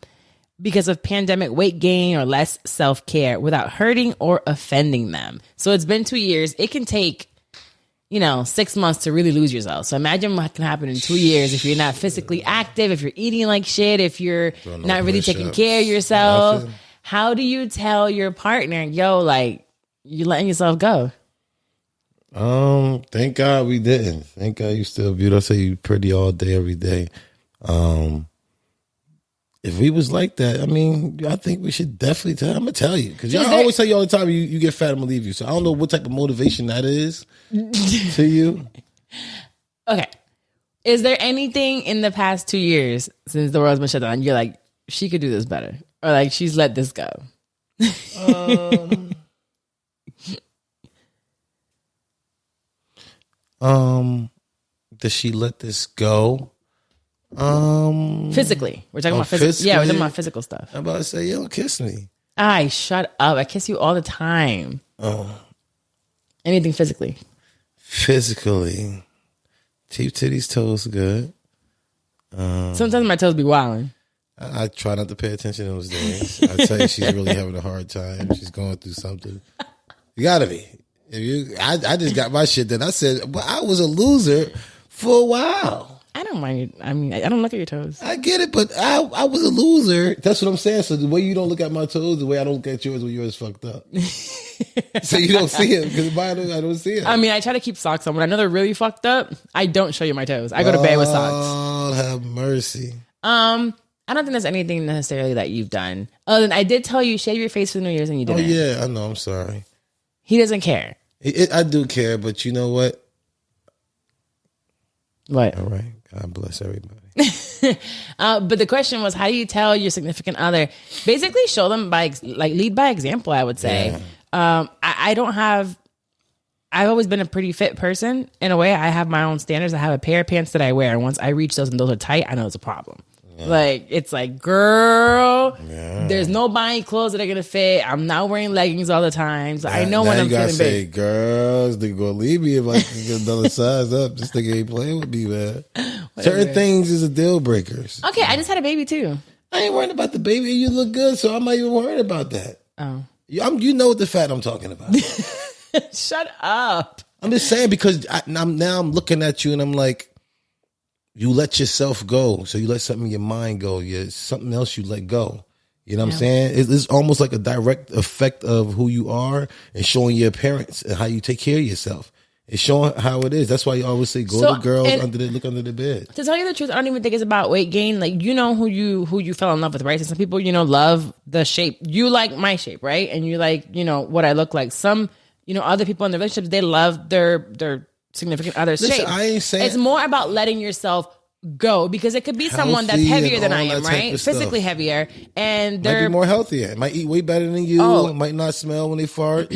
Speaker 1: because of pandemic weight gain or less self-care without hurting or offending them? So it's been 2 years. It can take, 6 months to really lose yourself. So imagine what can happen in 2 years if you're not physically active, if you're eating like shit, if you're not really taking care of yourself. Nothing. How do you tell your partner, you letting yourself go?
Speaker 2: Thank God we didn't. Thank God you still beautiful. I say you pretty all day, every day. If we was like that, I think we should definitely tell. I'm gonna tell you because I always tell you all the time. You get fat, I'm gonna leave you. So I don't know what type of motivation that is to you.
Speaker 1: Okay, is there anything in the past 2 years since the world's been shut down? You're like, she could do this better. Or she's let this go.
Speaker 2: Does she let this go?
Speaker 1: Physically. We're talking about physical. Yeah, we're talking about physical stuff.
Speaker 2: I'm about to say, yo, kiss me.
Speaker 1: Ay, shut up. I kiss you all the time.
Speaker 2: Oh.
Speaker 1: Anything physically.
Speaker 2: Physically. Teeth, titties, toes, good.
Speaker 1: Sometimes my toes be wilding.
Speaker 2: I try not to pay attention those days. I tell you, she's really having a hard time. She's going through something. You gotta be. I just got my shit done. I said, well, I was a loser for a while.
Speaker 1: I don't mind. I mean, I don't look at your toes.
Speaker 2: I get it, but I was a loser. That's what I'm saying. So the way you don't look at my toes, the way I don't look at yours when yours fucked up. So you don't see it because I don't see it.
Speaker 1: I mean, I try to keep socks on. When I know they're really fucked up, I don't show you my toes. I go to bed with socks.
Speaker 2: Oh, have mercy.
Speaker 1: I don't think there's anything necessarily that you've done. Other than I did tell you shave your face for New Year's and you didn't.
Speaker 2: Oh yeah, I know. I'm sorry.
Speaker 1: He doesn't care.
Speaker 2: I do care, but you know what?
Speaker 1: What?
Speaker 2: All right. God bless everybody.
Speaker 1: But the question was, how do you tell your significant other? Basically, show them lead by example. I would say. Yeah. I've always been a pretty fit person. In a way, I have my own standards. I have a pair of pants that I wear, and once I reach those and those are tight, I know it's a problem. Yeah. Like, it's like, girl, there's no buying clothes that are gonna fit. I'm not wearing leggings all the time, so I know when I'm feeling big.
Speaker 2: Girls, they gonna leave me if I can get another size up. This nigga ain't playing with me, man. Certain things is a deal breakers.
Speaker 1: Okay, I just had a baby too.
Speaker 2: I ain't worried about the baby. You look good, so I'm not even worried about that.
Speaker 1: Oh,
Speaker 2: you know what the fat I'm talking about.
Speaker 1: Shut up.
Speaker 2: I'm just saying because I'm looking at you and I'm like, you let yourself go. So you let something in your mind go. Something else you let go. You know what I'm saying? It's almost like a direct effect of who you are and showing your appearance and how you take care of yourself. It's showing how it is. That's why you always say, go to girls look under the bed.
Speaker 1: To tell you the truth, I don't even think it's about weight gain. Like, you know who you fell in love with, right? So some people, love the shape. You like my shape, right? And you like, what I look like. Some, other people in the relationships, they love their significant other's shape.
Speaker 2: I ain't saying
Speaker 1: it's more about letting yourself go because it could be someone that's heavier than I am, right? Physically heavier, and they're
Speaker 2: might be more healthier. It might eat way better than you. It might not smell when they fart.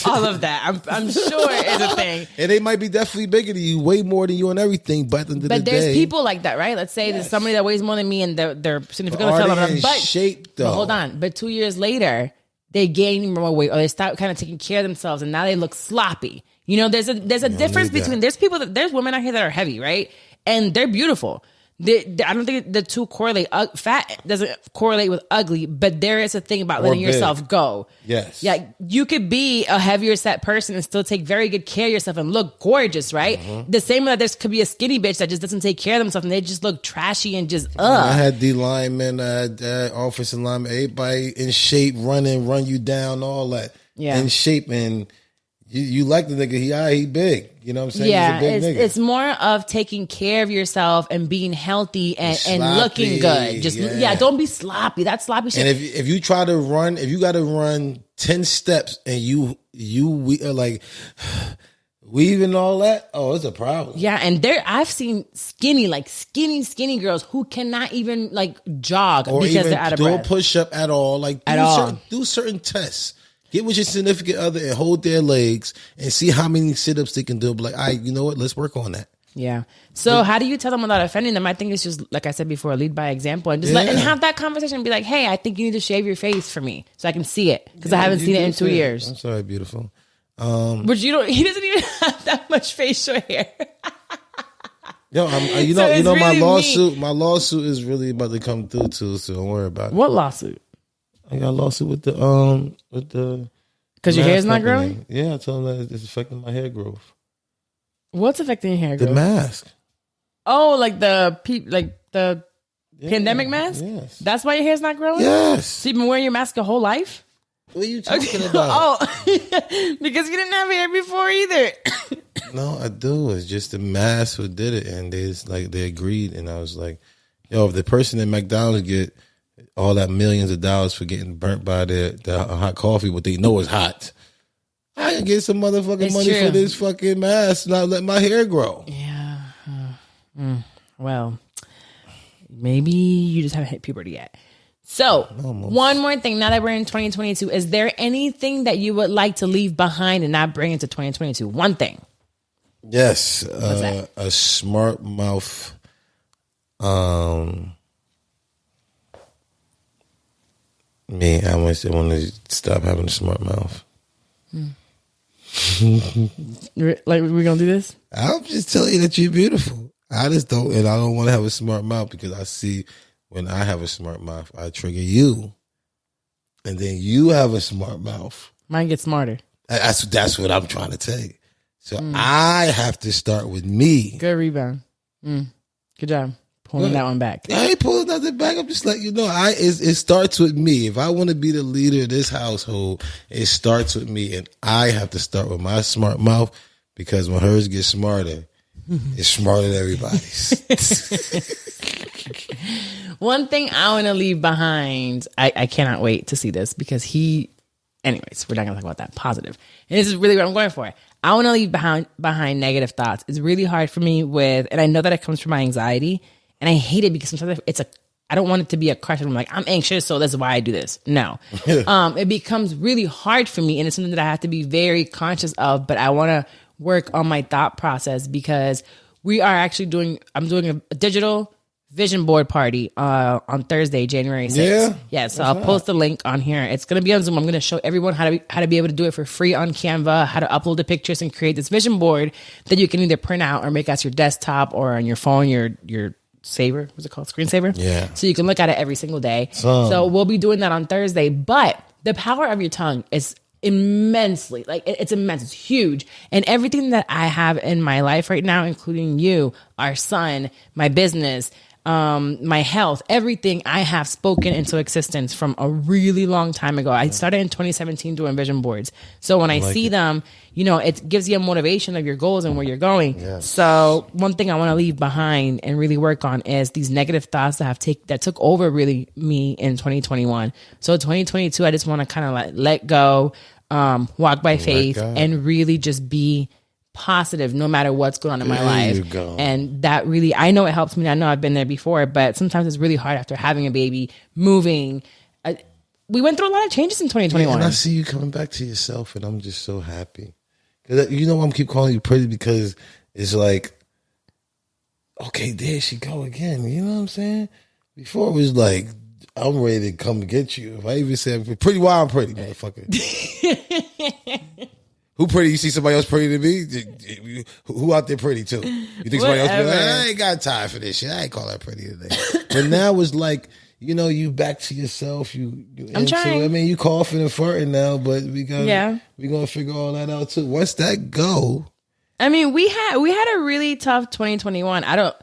Speaker 1: All of that, I'm sure is a thing.
Speaker 2: And they might be definitely bigger than you, way more than you and everything. But at the end of the day,
Speaker 1: there's people like that, right? Let's say there's somebody that weighs more than me, and their significant other fell on but
Speaker 2: shape though.
Speaker 1: But hold on, but 2 years later, they gain more weight, or they start kind of taking care of themselves, and now they look sloppy. There's a difference between there's women out here that are heavy, right? And they're beautiful. I don't think the two correlate. Fat doesn't correlate with ugly, but there is a thing about letting yourself go.
Speaker 2: Yes.
Speaker 1: Yeah, you could be a heavier set person and still take very good care of yourself and look gorgeous, right? Mm-hmm. The same way that there could be a skinny bitch that just doesn't take care of themselves and they just look trashy and just
Speaker 2: I had D linemen, offensive linemen, everybody in shape, run you down, all that.
Speaker 1: Yeah.
Speaker 2: In shape, and you like the nigga, he big. You know what I'm saying?
Speaker 1: Yeah,
Speaker 2: He's a big nigga.
Speaker 1: It's more of taking care of yourself and being healthy and looking good. Just don't be sloppy. That's sloppy shit.
Speaker 2: And if you try to run, if you got to run 10 steps and we are like weaving all that, it's a problem.
Speaker 1: Yeah, and I've seen skinny girls who cannot even like jog
Speaker 2: or
Speaker 1: because they're out of breath.
Speaker 2: Don't push up at all. Like do certain tests. Get with your significant other and hold their legs and see how many sit-ups they can do. But like, you know what? Let's work on that.
Speaker 1: Yeah. So how do you tell them without offending them? I think it's just, like I said before, lead by example and just and have that conversation and be like, hey, I think you need to shave your face for me so I can see it because I haven't seen it in 2 years.
Speaker 2: I'm sorry, beautiful.
Speaker 1: But he doesn't even have that much facial hair.
Speaker 2: Yo, my lawsuit is really about to come through too, so don't worry about it.
Speaker 1: What lawsuit?
Speaker 2: I got a lawsuit with the
Speaker 1: because your hair's not growing.
Speaker 2: Yeah, I told them that it's affecting my hair growth.
Speaker 1: What's affecting your hair growth?
Speaker 2: The mask.
Speaker 1: Oh, like the pandemic mask.
Speaker 2: Yes,
Speaker 1: that's why your hair's not growing.
Speaker 2: Yes.
Speaker 1: So you've been wearing your mask your whole life.
Speaker 2: What are you talking about?
Speaker 1: Because you didn't have hair before either.
Speaker 2: No, I do. It's just the mask who did it, and they agreed, and I was like, yo, if the person at McDonald's get all that millions of dollars for getting burnt by the hot coffee, what they know is hot, I can get some motherfucking money for this fucking mask, not let my hair grow.
Speaker 1: Yeah. Well, maybe you just haven't hit puberty yet. So, one more thing. Now that we're in 2022, is there anything that you would like to leave behind and not bring into 2022? One thing.
Speaker 2: Yes, a smart mouth. I want to stop having a smart mouth.
Speaker 1: Like, we're gonna do this?
Speaker 2: I'm just telling you that you're beautiful. I just don't, and I don't want to have a smart mouth because I see when I have a smart mouth, I trigger you, and then you have a smart mouth.
Speaker 1: Mine gets smarter.
Speaker 2: That's what I'm trying to tell you. So I have to start with me.
Speaker 1: Good rebound. Good job pulling that one back.
Speaker 2: I ain't pulling nothing back. I'm just letting you know. It starts with me. If I want to be the leader of this household, it starts with me, and I have to start with my smart mouth because when hers gets smarter, it's smarter than everybody's.
Speaker 1: One thing I want to leave behind, I cannot wait to see this because anyways, we're not going to talk about that. Positive. And this is really what I'm going for. I want to leave behind negative thoughts. It's really hard for me and I know that it comes from my anxiety, and I hate it because sometimes I don't want it to be a crush. I'm like, I'm anxious, so that's why I do this. No. It becomes really hard for me, and it's something that I have to be very conscious of, but I want to work on my thought process because I'm doing a digital vision board party on Thursday, January 6th. Yeah, so I'll post the link on here. It's going to be on Zoom. I'm going to show everyone how to be able to do it for free on Canva, how to upload the pictures and create this vision board that you can either print out or make as your desktop or on your phone, your saver. What's it called? Screensaver?
Speaker 2: Yeah.
Speaker 1: So you can look at it every single day. So we'll be doing that on Thursday. But the power of your tongue is immensely, it's immense. It's huge. And everything that I have in my life right now, including you, our son, my business, my health, everything I have spoken into existence from a really long time ago. I started in 2017 doing vision boards. So when I see them, it gives you a motivation of your goals and where you're going. Yes. So one thing I want to leave behind and really work on is these negative thoughts that took over really me in 2021. So 2022, I just want to kind of let go, walk by faith, and really just be positive no matter what's going on in my life. And that really, I know it helps me. I know I've been there before, but sometimes it's really hard after having a baby, moving. We went through a lot of changes in 2021.
Speaker 2: And I see you coming back to yourself, and I'm just so happy. Because I'm keep calling you pretty because it's like, okay, there she go again. You know what I'm saying? Before it was like, I'm ready to come get you. If I even say I'm pretty, why I'm pretty, motherfucker. Who pretty? You see somebody else pretty than me? Who out there pretty too? You think somebody else pretty? I ain't got time for this shit. I ain't call that pretty today. But now it's like, you back to yourself. I'm trying. I mean, you coughing and farting now, but we gonna figure all that out too. Once that go,
Speaker 1: I mean, we had a really tough 2021. I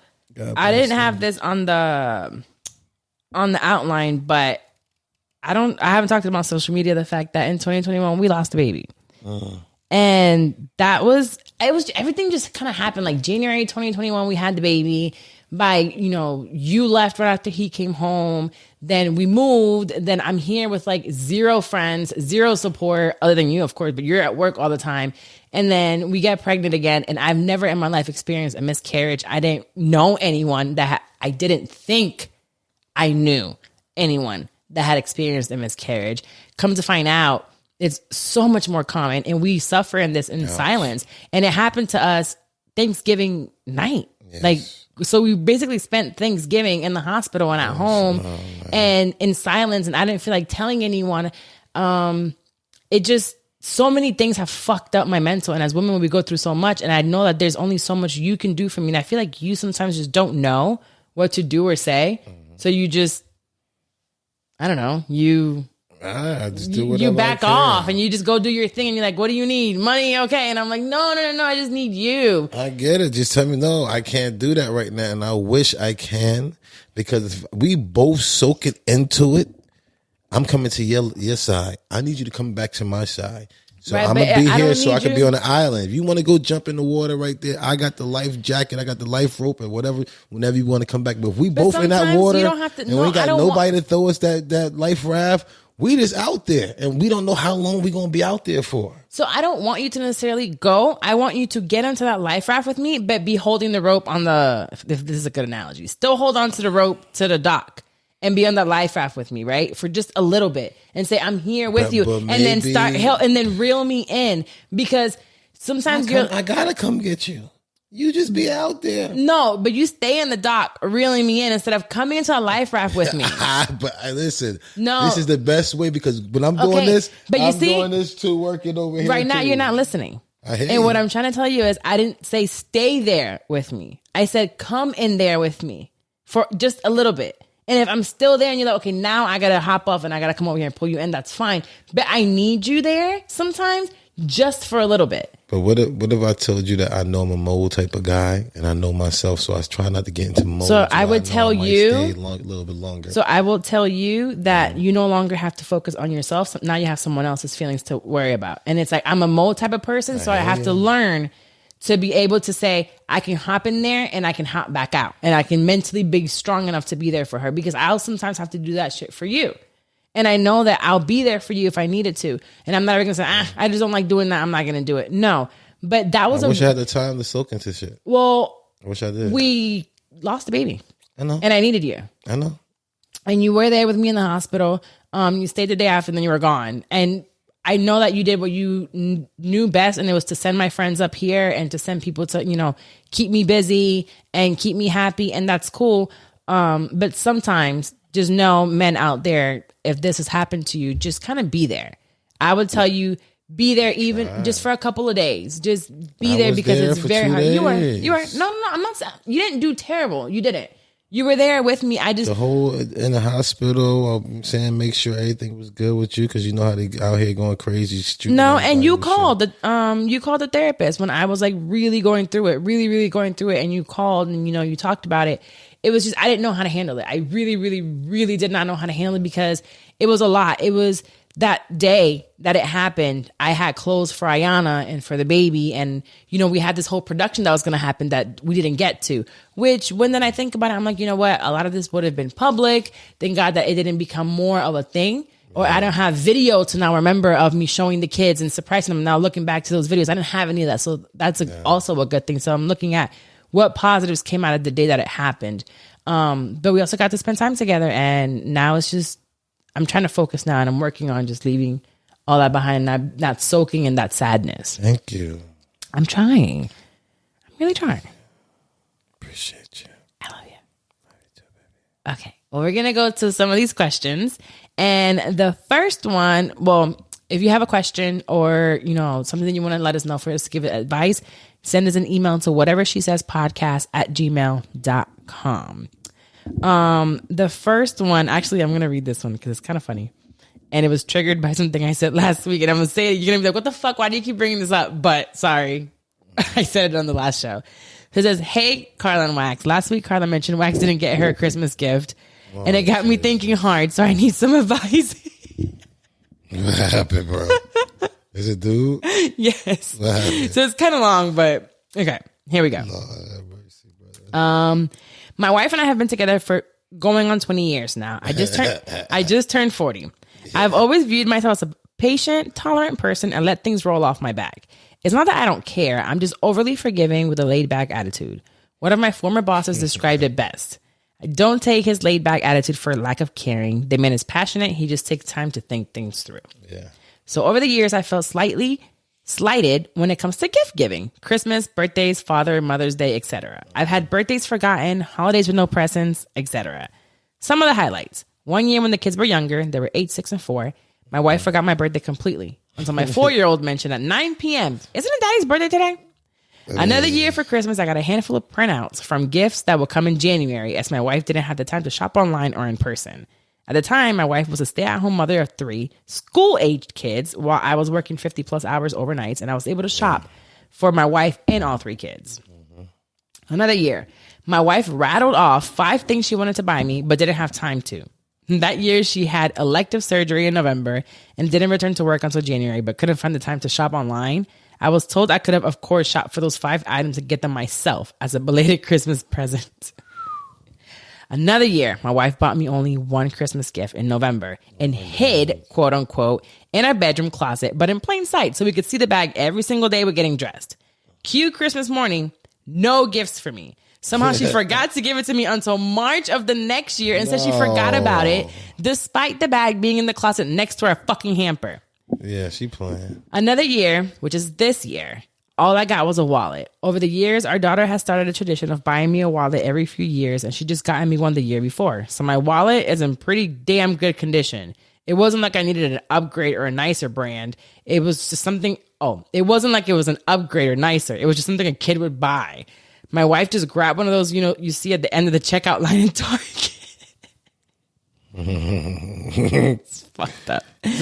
Speaker 1: didn't have this on the outline, but I haven't talked about social media. The fact that in 2021 we lost a baby. And everything just kind of happened. Like January 2021, we had the baby. By, you left right after he came home. Then we moved. Then I'm here with like zero friends, zero support other than you, of course, but you're at work all the time. And then we get pregnant again. And I've never in my life experienced a miscarriage. I didn't know anyone I didn't think I knew anyone that had experienced a miscarriage. Come to find out, it's so much more common, and we suffer in this in silence. And it happened to us Thanksgiving night. Yes. So we basically spent Thanksgiving in the hospital and at home and in silence. And I didn't feel like telling anyone. So many things have fucked up my mental. And as women, we go through so much. And I know that there's only so much you can do for me. And I feel like you sometimes just don't know what to do or say. So you just, I don't know,
Speaker 2: I just do whatever
Speaker 1: you back off and you just go do your thing and you're like, what do you need? Money? Okay. And I'm like, no, I just need you.
Speaker 2: I get it. Just tell me, no, I can't do that right now. And I wish I can, because if we both soak it into it, I'm coming to your side. I need you to come back to my side. So I'm going to be here so I can be on the island. If you want to go jump in the water right there, I got the life jacket, I got the life rope and whatever, whenever you want to come back. But if we both in that water we ain't got nobody to throw us that life raft, we just out there, and we don't know how long we're going to be out there for.
Speaker 1: So I don't want you to necessarily go. I want you to get onto that life raft with me, but be holding the rope on if this is a good analogy. Still hold on to the rope to the dock and be on that life raft with me, right? For just a little bit and say, I'm here with you.
Speaker 2: but
Speaker 1: And then start help and then reel me in, because sometimes
Speaker 2: I gotta come get you. You just be out there.
Speaker 1: No, but you stay in the dock reeling me in instead of coming into a life raft with me.
Speaker 2: But listen,
Speaker 1: no,
Speaker 2: this is the best way, because when I'm doing this,
Speaker 1: but
Speaker 2: I'm doing this too, working over here.
Speaker 1: Right now,
Speaker 2: too.
Speaker 1: you're not listening.
Speaker 2: I hear
Speaker 1: and
Speaker 2: you.
Speaker 1: what I'm trying to tell you is I didn't say stay there with me. I said come in there with me for just a little bit. And if I'm still there and you're like, okay, now I got to hop off and I got to come over here and pull you in, that's fine. But I need you there sometimes just for a little bit.
Speaker 2: But what if I told you that I know I'm a mold type of guy and I know myself, so I try not to get into mold.
Speaker 1: So I would tell you
Speaker 2: a little bit longer.
Speaker 1: So I will tell you that you no longer have to focus on yourself. So now you have someone else's feelings to worry about. And it's like, I'm a mold type of person, so I have to learn to be able to say, I can hop in there and I can hop back out. And I can mentally be strong enough to be there for her, because I'll sometimes have to do that shit for you. And I know that I'll be there for you if I needed to. And I'm not even going to say, I just don't like doing that, I'm not going to do it. No. But that was
Speaker 2: I wish I had the time to soak into shit.
Speaker 1: Well,
Speaker 2: I wish I did.
Speaker 1: We lost a baby.
Speaker 2: I know.
Speaker 1: And I needed you.
Speaker 2: I know.
Speaker 1: And you were there with me in the hospital. You stayed the day after and then you were gone. And I know that you did what you knew best, and it was to send my friends up here and to send people to, keep me busy and keep me happy. And that's cool. But sometimes just know, men out there, if this has happened to you, just kind of be there. I would tell you, be there even just for a couple of days. Just be there, because it's very hard. You were. No, I'm not saying you didn't do terrible. You didn't. You were there with me.
Speaker 2: The whole in the hospital. I'm saying make sure everything was good with you, because you know how they out here going crazy.
Speaker 1: No, and you called the therapist when I was like really going through it, really going through it, and you called and you talked about it. It was just I didn't know how to handle it. I really did not know how to handle it, because it was a lot. It was that day that it happened, I had clothes for Ayana and for the baby. And, we had this whole production that was going to happen that we didn't get to, which then I think about it, I'm like, you know what? A lot of this would have been public. Thank God that it didn't become more of a thing. Or I don't have video to now remember of me showing the kids and surprising them. Now looking back to those videos, I didn't have any of that. So that's also a good thing. So I'm looking at what positives came out of the day that it happened. But we also got to spend time together, and now it's just, I'm trying to focus now, and I'm working on just leaving all that behind, not soaking in that sadness.
Speaker 2: Thank you.
Speaker 1: I'm trying. I'm really trying.
Speaker 2: Appreciate you.
Speaker 1: I love you.
Speaker 2: Love you too, baby.
Speaker 1: Okay. Well, we're going to go to some of these questions. And the first one, if you have a question or, something that you want to let us know for us to give advice, send us an email to whatevershesays@gmail.com. The first one, actually, I'm going to read this one because it's kind of funny. And it was triggered by something I said last week. And I'm going to say it. You're going to be like, what the fuck? Why do you keep bringing this up? But sorry, I said it on the last show. So it says, hey, Carla and Wax. Last week, Carla mentioned Wax didn't get her a Christmas gift. And it got me thinking hard. So I need some advice.
Speaker 2: What happened, bro? Is it dude?
Speaker 1: Yes.
Speaker 2: What happened?
Speaker 1: So it's kind of long, but okay. Here we go.
Speaker 2: Lord have mercy, brother.
Speaker 1: My wife and I have been together for going on 20 years now. I just turned 40. Yeah. I've always viewed myself as a patient, tolerant person and let things roll off my back. It's not that I don't care. I'm just overly forgiving with a laid back attitude. One of my former bosses described it best. I don't take his laid back attitude for lack of caring. The man is passionate. He just takes time to think things through.
Speaker 2: Yeah.
Speaker 1: So over the years, I felt slightly slighted when it comes to gift giving, Christmas, birthdays, Father, Mother's Day, etc. I've had birthdays forgotten, holidays with no presents, etc. Some of the highlights. One year when the kids were younger, they were 8, 6, and 4, my wife forgot my birthday completely until my 4-year-old mentioned at 9 p.m., isn't it Daddy's birthday today? Another year for Christmas, I got a handful of printouts from gifts that will come in January, as my wife didn't have the time to shop online or in person. At the time, my wife was a stay-at-home mother of 3 school-aged kids while I was working 50-plus hours overnights, and I was able to shop for my wife and all 3 kids. Another year, my wife rattled off 5 things she wanted to buy me, but didn't have time to. That year, she had elective surgery in November and didn't return to work until January, but couldn't find the time to shop online. I was told I could have, of course, shopped for those 5 items and get them myself as a belated Christmas present. Another year, my wife bought me only 1 Christmas gift in November and hid, quote unquote, in our bedroom closet, but in plain sight, so we could see the bag every single day we're getting dressed. Cue Christmas morning, no gifts for me. Somehow she forgot to give it to me until March of the next year and said she forgot about it, despite the bag being in the closet next to our fucking hamper.
Speaker 2: Yeah, she playing.
Speaker 1: Another year, which is this year, all I got was a wallet. Over the years, our daughter has started a tradition of buying me a wallet every few years, and she just gotten me one the year before. So my wallet is in pretty damn good condition. It wasn't like I needed an upgrade or a nicer brand. It was just something, it wasn't like it was an upgrade or nicer. It was just something a kid would buy. My wife just grabbed one of those, you see at the end of the checkout line in Target. It's fucked up.
Speaker 2: It's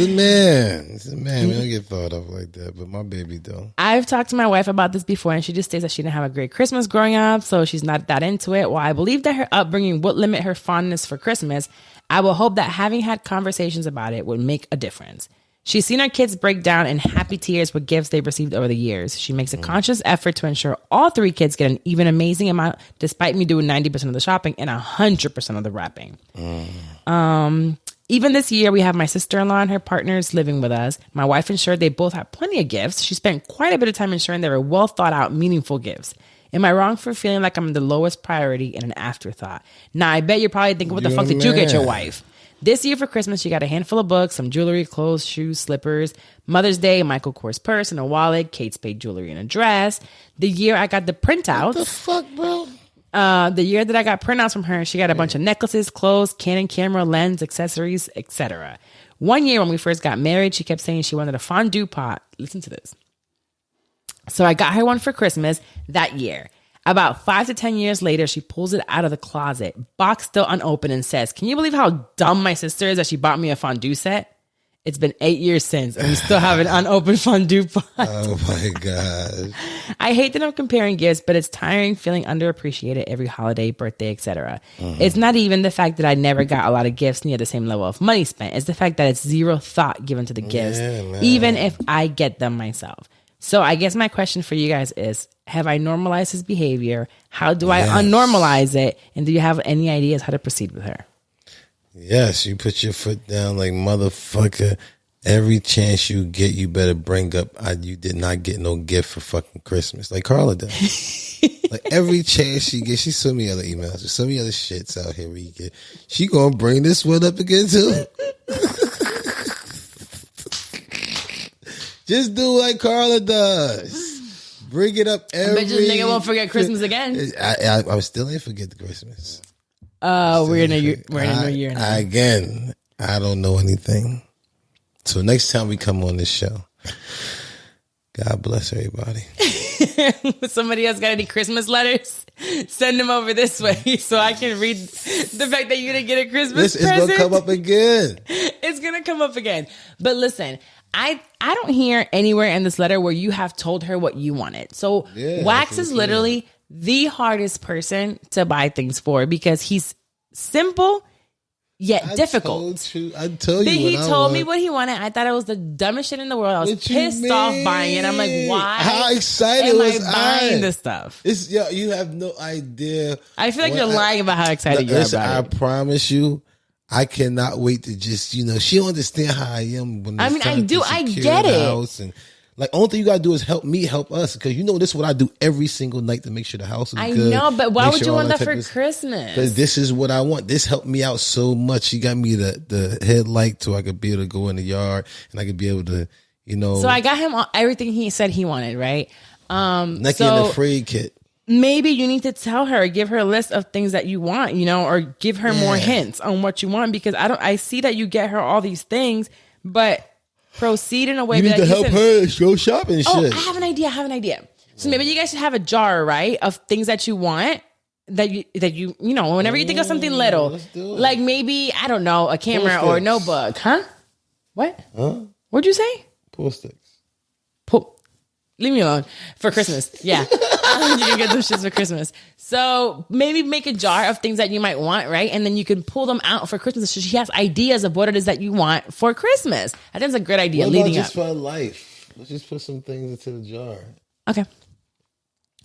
Speaker 2: a man. We don't get thought of like that, but my baby though.
Speaker 1: I've talked to my wife about this before, and she just states that she didn't have a great Christmas growing up, so she's not that into it. While I believe that her upbringing would limit her fondness for Christmas, I will hope that having had conversations about it would make a difference. She's seen her kids break down in happy tears with gifts they've received over the years. She makes a conscious effort to ensure all 3 kids get an even amazing amount, despite me doing 90% of the shopping and 100% of the wrapping. Even this year, we have my sister-in-law and her partners living with us. My wife ensured they both had plenty of gifts. She spent quite a bit of time ensuring they were well thought out, meaningful gifts. Am I wrong for feeling like I'm the lowest priority and an afterthought? Now, I bet you're probably thinking, what the fuck did you get your wife? This year for Christmas, she got a handful of books, some jewelry, clothes, shoes, slippers. Mother's Day, a Michael Kors purse and a wallet. Kate Spade jewelry and a dress. The year I got the printouts.
Speaker 2: What the fuck, bro?
Speaker 1: The year that I got printouts from her, she got a bunch of necklaces, clothes, Canon camera, lens, accessories, etc. One year when we first got married, she kept saying she wanted a fondue pot. Listen to this. So I got her one for Christmas that year. About 5 to 10 years later, she pulls it out of the closet, box still unopened, and says, "Can you believe how dumb my sister is that she bought me a fondue set? It's been 8 years since, and we still have an unopened fondue pot."
Speaker 2: Oh my God.
Speaker 1: I hate that I'm comparing gifts, but it's tiring feeling underappreciated every holiday, birthday, etc. It's not even the fact that I never got a lot of gifts near the same level of money spent. It's the fact that it's zero thought given to the gifts, even if I get them myself. So I guess my question for you guys is, have I normalized his behavior? How do I unnormalize it? And do you have any ideas how to proceed with her?
Speaker 2: Yes, you put your foot down like, motherfucker. Every chance you get, you better bring up, you did not get no gift for fucking Christmas. Like Carla does. Like every chance she gets, she send me other emails. She send me other shits out here where you get. She gonna bring this one up again too. Just do like Carla does. Bring it up every.
Speaker 1: I bet you nigga won't forget Christmas again.
Speaker 2: I still ain't forget the Christmas.
Speaker 1: We're in a new year now.
Speaker 2: Again, I don't know anything. So next time we come on this show, God bless everybody.
Speaker 1: Somebody else got any Christmas letters? Send them over this way so I can read the fact that you didn't get a Christmas present.
Speaker 2: It's going to come up again.
Speaker 1: It's going to come up again. But listen, I don't hear anywhere in this letter where you have told her what you wanted. So Wax is literally the hardest person to buy things for because he's simple yet difficult.
Speaker 2: I told you.
Speaker 1: He told me what he wanted. I thought it was the dumbest shit in the world. I was pissed off buying it. I'm like, why?
Speaker 2: How excited was I
Speaker 1: buying this stuff?
Speaker 2: You have no idea.
Speaker 1: I feel like you're lying about how excited you are about it.
Speaker 2: I promise you. I cannot wait to just, she don't understand how I am. When
Speaker 1: I do. I get it.
Speaker 2: House and, only thing you got to do is help me help us. Because this is what I do every single night to make sure the house is good. I know,
Speaker 1: but why would you want that for Christmas?
Speaker 2: Because this is what I want. This helped me out so much. She got me the headlight so I could be able to go in the yard and I could be able to, So
Speaker 1: I got him everything he said he wanted, right?
Speaker 2: Naked and Afraid kit.
Speaker 1: Maybe you need to tell her, give her a list of things that you want, or give her more hints on what you want because I see that you get her all these things, but proceed in a way
Speaker 2: you need to help her go shopping and shit.
Speaker 1: I have an idea. So maybe you guys should have a jar, right, of things that you want that you whenever you think of something little, like maybe, I don't know, a camera or a notebook. Huh? What? Huh? What'd you say?
Speaker 2: Pool sticks.
Speaker 1: Leave me alone. For Christmas. Yeah. You can get those shits for Christmas. So maybe make a jar of things that you might want, right? And then you can pull them out for Christmas. So she has ideas of what it is that you want for Christmas. I think it's a great idea.
Speaker 2: What
Speaker 1: leading
Speaker 2: about just
Speaker 1: up.
Speaker 2: for life? Let's just put some things into the jar.
Speaker 1: Okay.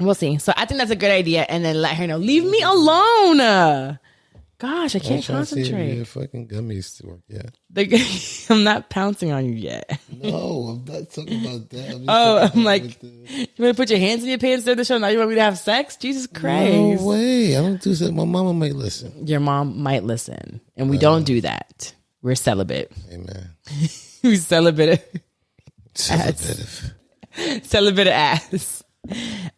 Speaker 1: We'll see. So I think that's a good idea. And then let her know, leave me alone. Gosh, I can't concentrate.
Speaker 2: Your fucking gummies to work.
Speaker 1: I'm not pouncing on you yet.
Speaker 2: No, I'm not talking about that.
Speaker 1: I'm like, you want to put your hands in your pants during the show? Now you want me to have sex? Jesus Christ.
Speaker 2: No way. I don't do that. My mama might listen.
Speaker 1: Your mom might listen. And we don't do that. We're celibate.
Speaker 2: Amen.
Speaker 1: We celibate.
Speaker 2: Celibate
Speaker 1: ass.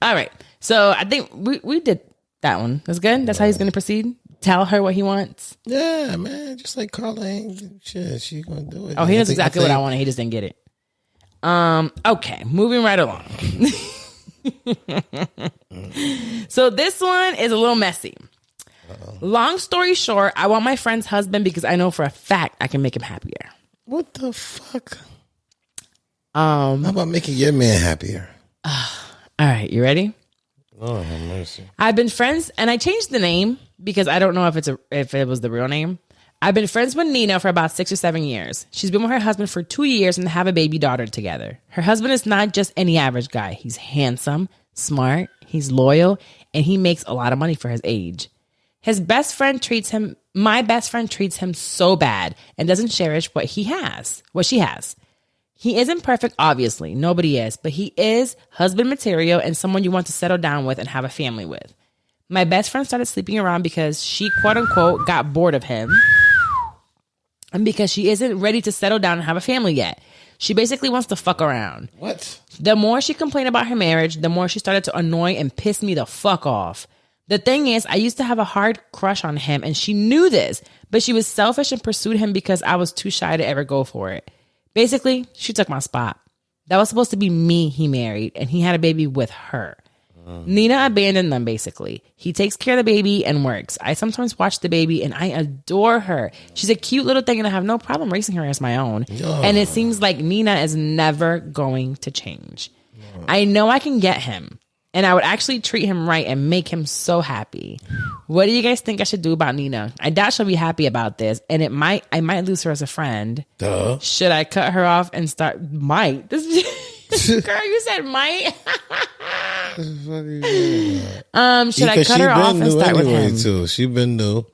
Speaker 1: All right. So I think we did that one. That's good. That's how he's going to proceed. Tell her what he wants.
Speaker 2: Yeah, man. Just like Carla ain't shit. She gonna do it.
Speaker 1: Oh, he knows exactly what I wanted. He just didn't get it. Okay. Moving right along. So this one is a little messy. Long story short, I want my friend's husband because I know for a fact I can make him happier.
Speaker 2: What the fuck? How about making your man happier?
Speaker 1: All right, you ready?
Speaker 2: Oh, have mercy.
Speaker 1: I've been friends, and I changed the name because I don't know if it was the real name. I've been friends with Nina for about 6 or 7 years. She's been with her husband for 2 years and have a baby daughter together. Her husband is not just any average guy. He's handsome, smart, he's loyal, and he makes a lot of money for his age. My best friend treats him so bad and doesn't cherish what she has. He isn't perfect, obviously. Nobody is. But he is husband material and someone you want to settle down with and have a family with. My best friend started sleeping around because she, quote unquote, got bored of him. And because she isn't ready to settle down and have a family yet. She basically wants to fuck around.
Speaker 2: What?
Speaker 1: The more she complained about her marriage, the more she started to annoy and piss me the fuck off. The thing is, I used to have a hard crush on him and she knew this. But she was selfish and pursued him because I was too shy to ever go for it. Basically, she took my spot. That was supposed to be me he married, and he had a baby with her. Nina abandoned them, basically. He takes care of the baby and works. I sometimes watch the baby, and I adore her. She's a cute little thing, and I have no problem raising her as my own. And it seems like Nina is never going to change. I know I can get him, and I would actually treat him right and make him so happy. What do you guys think I should do about Nina? I doubt she'll be happy about this, and I might lose her as a friend.
Speaker 2: Duh.
Speaker 1: Should I cut her off and start? Might. Girl, you said might. Should I cut her off and start with him?
Speaker 2: Too. She been new. You know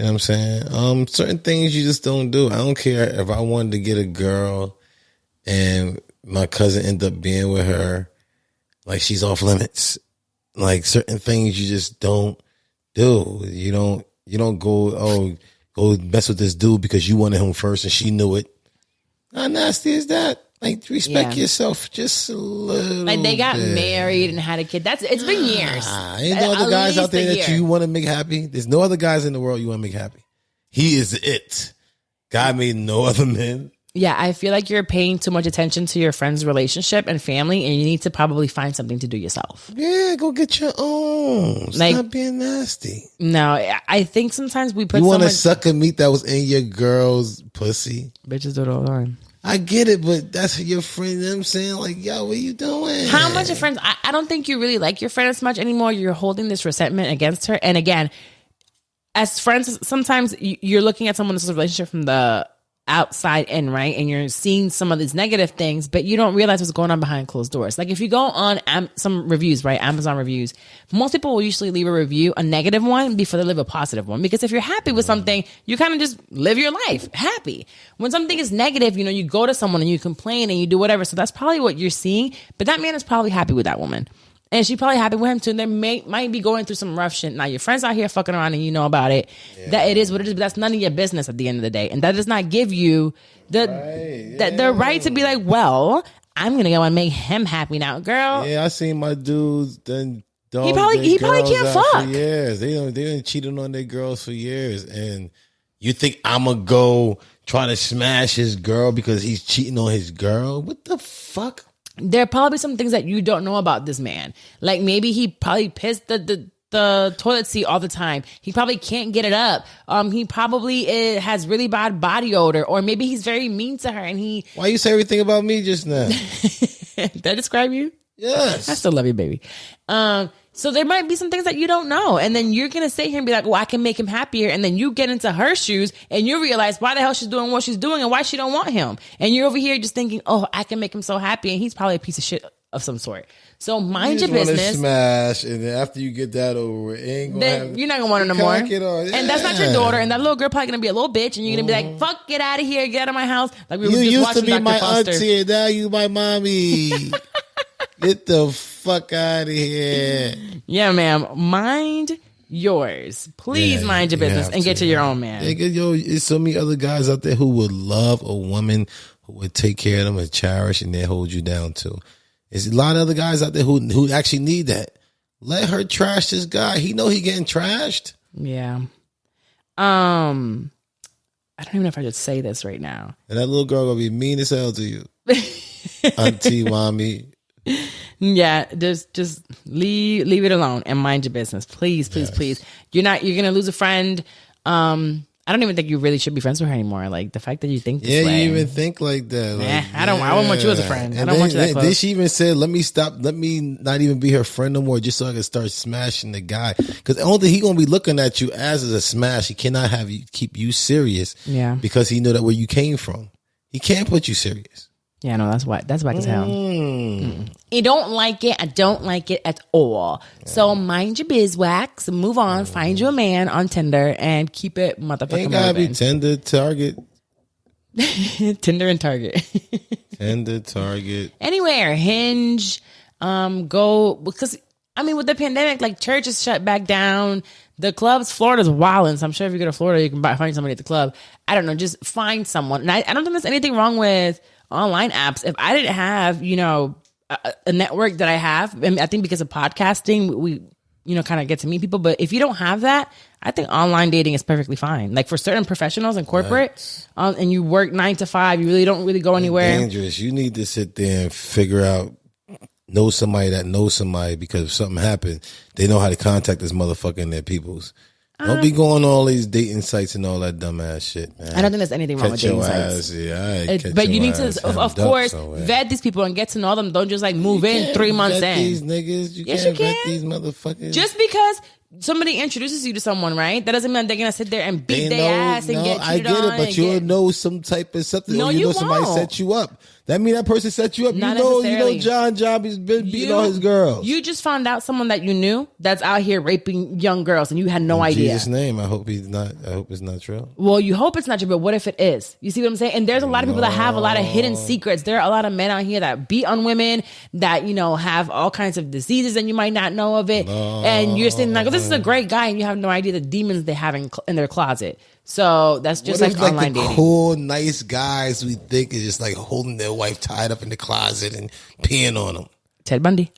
Speaker 2: what I'm saying? Certain things you just don't do. I don't care if I wanted to get a girl and my cousin end up being with her. Like, she's off limits. Like, certain things you just don't do. You don't go mess with this dude because you wanted him first and she knew it. How nasty is that? Like, respect yourself just a little.
Speaker 1: Like, they got
Speaker 2: bit.
Speaker 1: married and had a kid. It's been years.
Speaker 2: Ain't no other guys out there that you want to make happy. There's no other guys in the world you want to make happy. He is it. God made no other men.
Speaker 1: Yeah, I feel like you're paying too much attention to your friend's relationship and family, and you need to probably find something to do yourself.
Speaker 2: Yeah, go get your own. Stop being nasty.
Speaker 1: No, I think sometimes we put.
Speaker 2: You want to suck a meat that was in your girl's pussy?
Speaker 1: Bitches do it all the time.
Speaker 2: I get it, but that's your friend. You know what I'm saying? Like, yo, what are you doing?
Speaker 1: How much of friends? I don't think you really like your friend as much anymore. You're holding this resentment against her. And again, as friends, sometimes you're looking at someone's relationship from the outside in, right? And you're seeing some of these negative things, but you don't realize what's going on behind closed doors. Like, if you go on some reviews, right? Amazon reviews, most people will usually leave a review, a negative one, before they leave a positive one. Because if you're happy with something, you kind of just live your life happy. When something is negative, you go to someone and you complain and you do whatever. So that's probably what you're seeing. But that man is probably happy with that woman. And she's probably happy with him too. They might be going through some rough shit. Now, your friends out here fucking around and you know about it. Yeah. That it is what it is, but that's none of your business at the end of the day. And that does not give you the right to be like, well, I'm going to go and make him happy now, girl.
Speaker 2: Yeah, I seen my dudes then.
Speaker 1: He probably can't fuck.
Speaker 2: For years. They been cheating on their girls for years. And you think I'm going to go try to smash his girl because he's cheating on his girl? What the fuck?
Speaker 1: There are probably some things that you don't know about this man. Like, maybe he probably pissed the toilet seat all the time. He probably can't get it up. He probably has really bad body odor, or maybe he's very mean to her. And
Speaker 2: why you say everything about me just now?
Speaker 1: Did I describe you?
Speaker 2: Yes.
Speaker 1: I still love you, baby. So there might be some things that you don't know. And then you're going to sit here and be like, well, I can make him happier. And then you get into her shoes and you realize why the hell she's doing what she's doing and why she don't want him. And you're over here just thinking, oh, I can make him so happy. And he's probably a piece of shit of some sort. So mind
Speaker 2: you
Speaker 1: your business.
Speaker 2: Smash, and then after you get that over,
Speaker 1: You're not gonna want it no more. And that's not your daughter. And that little girl probably gonna be a little bitch, and you're gonna be like, "Fuck, get out of here, get out of my house." Like we were just
Speaker 2: used
Speaker 1: watching
Speaker 2: to be
Speaker 1: Dr.
Speaker 2: my
Speaker 1: Foster.
Speaker 2: auntie, and now you my mommy. Get the fuck out of here.
Speaker 1: Yeah, ma'am. Mind yours. Please mind your business and get to your own man.
Speaker 2: Yo, there's so many other guys out there who would love a woman who would take care of them and cherish and then hold you down too. There's a lot of other guys out there who actually need that. Let her trash this guy. He know he getting trashed.
Speaker 1: Yeah. I don't even know if I should say this right now.
Speaker 2: And that little girl gonna be mean as hell to you. Auntie, mommy.
Speaker 1: Yeah, just leave it alone and mind your business. Please. You're gonna lose a friend. I don't even think you really should be friends with her anymore. Like the fact that you think this way.
Speaker 2: You even think like that. Like,
Speaker 1: I wouldn't want you as a friend. I don't want you that close.
Speaker 2: Then she even said, let me not even be her friend no more, just so I can start smashing the guy. Because the only thing he gonna be looking at you as is a smash. He cannot keep you serious.
Speaker 1: Yeah.
Speaker 2: Because he know that where you came from. He can't put you serious.
Speaker 1: Yeah, no, that's whack as hell. You don't like it. I don't like it at all. Yeah. So mind your beeswax, move on, find you a man on Tinder, and keep it motherfucking
Speaker 2: ain't gotta
Speaker 1: moving.
Speaker 2: be Tinder, Target.
Speaker 1: Tinder and Target.
Speaker 2: Tinder, Target.
Speaker 1: Anywhere, Hinge, go, because, I mean, with the pandemic, like, church is shut back down. The clubs, Florida's wilding, so I'm sure if you go to Florida, you can find somebody at the club. I don't know, just find someone. And I don't think there's anything wrong with online apps. If I didn't have, a network that I have, I mean, I think because of podcasting, we kind of get to meet people. But if you don't have that, I think online dating is perfectly fine. Like for certain professionals in corporate, and you work 9 to 5, you really don't go anywhere.
Speaker 2: It's dangerous. You need to sit there and figure out, know somebody that knows somebody, because if something happened, they know how to contact this motherfucker and their peoples. Don't be going on all these dating sites and all that dumbass shit, man.
Speaker 1: I don't think there's anything wrong with dating sites. But you need to, of course, vet these people and get to know them. Don't just like move in 3 months in.
Speaker 2: These niggas, you can't vet these motherfuckers.
Speaker 1: Just because somebody introduces you to someone, right? That doesn't mean they're gonna sit there and beat their ass and get cheated on.
Speaker 2: I get it, but you'll know some type of something.
Speaker 1: No,
Speaker 2: or you know somebody set you up. That mean that person set you up.
Speaker 1: Not
Speaker 2: you know John Jobby's been beating all his girls.
Speaker 1: You just found out someone that you knew that's out here raping young girls and you had no idea.
Speaker 2: In Jesus' name, I hope it's not true.
Speaker 1: Well, you hope it's not true, but what if it is? You see what I'm saying? And there's a lot of people that have a lot of hidden secrets. There are a lot of men out here that beat on women, that, have all kinds of diseases and you might not know of it. And you're saying, like, this is a great guy, and you have no idea the demons they have in their closet. So that's just like online dating.
Speaker 2: Cool, nice guys we think is just like holding their wife tied up in the closet and peeing on them.
Speaker 1: Ted Bundy.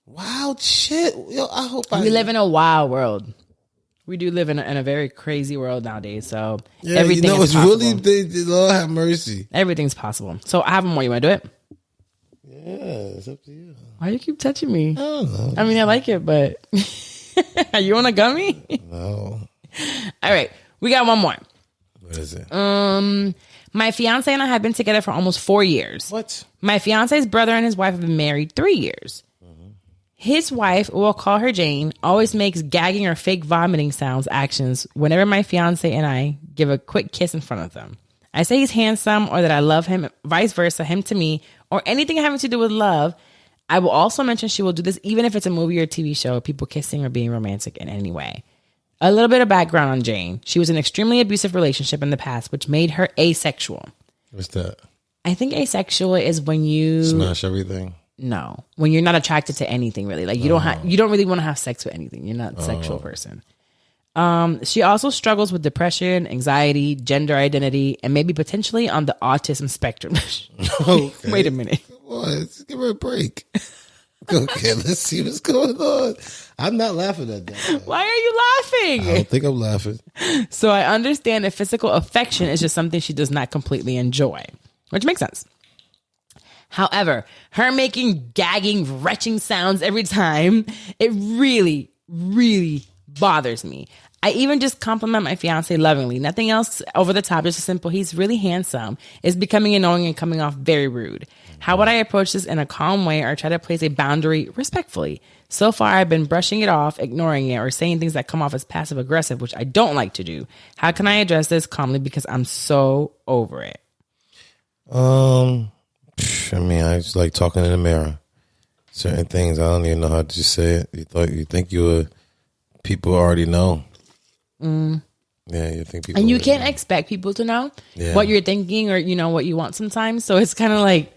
Speaker 2: Wild shit. Yo, I hope
Speaker 1: we live in a wild world. We do live in a very crazy world nowadays. So everything is possible.
Speaker 2: It's really, Lord have mercy.
Speaker 1: Everything's possible. So I have one more. You want to do it?
Speaker 2: Yeah, it's up to you.
Speaker 1: Why do you keep touching me?
Speaker 2: I don't know.
Speaker 1: I mean, I like it, but are you on a gummy?
Speaker 2: No.
Speaker 1: All right. We got one more.
Speaker 2: What is it?
Speaker 1: My fiance and I have been together for almost 4 years.
Speaker 2: What?
Speaker 1: My fiance's brother and his wife have been married 3 years. Mm-hmm. His wife, we'll call her Jane, always makes gagging or fake vomiting actions whenever my fiance and I give a quick kiss in front of them. I say he's handsome or that I love him, vice versa, him to me, or anything having to do with love. I will also mention she will do this even if it's a movie or TV show, people kissing or being romantic in any way. A little bit of background on Jane. She was in an extremely abusive relationship in the past, which made her asexual.
Speaker 2: What's that?
Speaker 1: I think asexual is when you
Speaker 2: smash everything.
Speaker 1: No, when you're not attracted to anything really. Like you don't really want to have sex with anything. You're not a sexual person. She also struggles with depression, anxiety, gender identity, and maybe potentially on the autism spectrum. Okay. Wait a minute.
Speaker 2: Boy, let's give her a break. Okay, let's see what's going on. I'm not laughing at that.
Speaker 1: Why are you laughing?
Speaker 2: I don't think I'm laughing.
Speaker 1: So I understand that physical affection is just something she does not completely enjoy, which makes sense. However, her making gagging, retching sounds every time, it really, really bothers me. I even just compliment my fiance lovingly. Nothing else over the top, just a simple, he's really handsome, is becoming annoying and coming off very rude. How would I approach this in a calm way or try to place a boundary respectfully? So far, I've been brushing it off, ignoring it, or saying things that come off as passive aggressive, which I don't like to do. How can I address this calmly because I'm so over it?
Speaker 2: I mean, I just like talking in the mirror. certain things. I don't even know how to just say it. You think people already know. Yeah, you think people.
Speaker 1: And you can't expect people to know what you're thinking or what you want sometimes. So it's kind of like,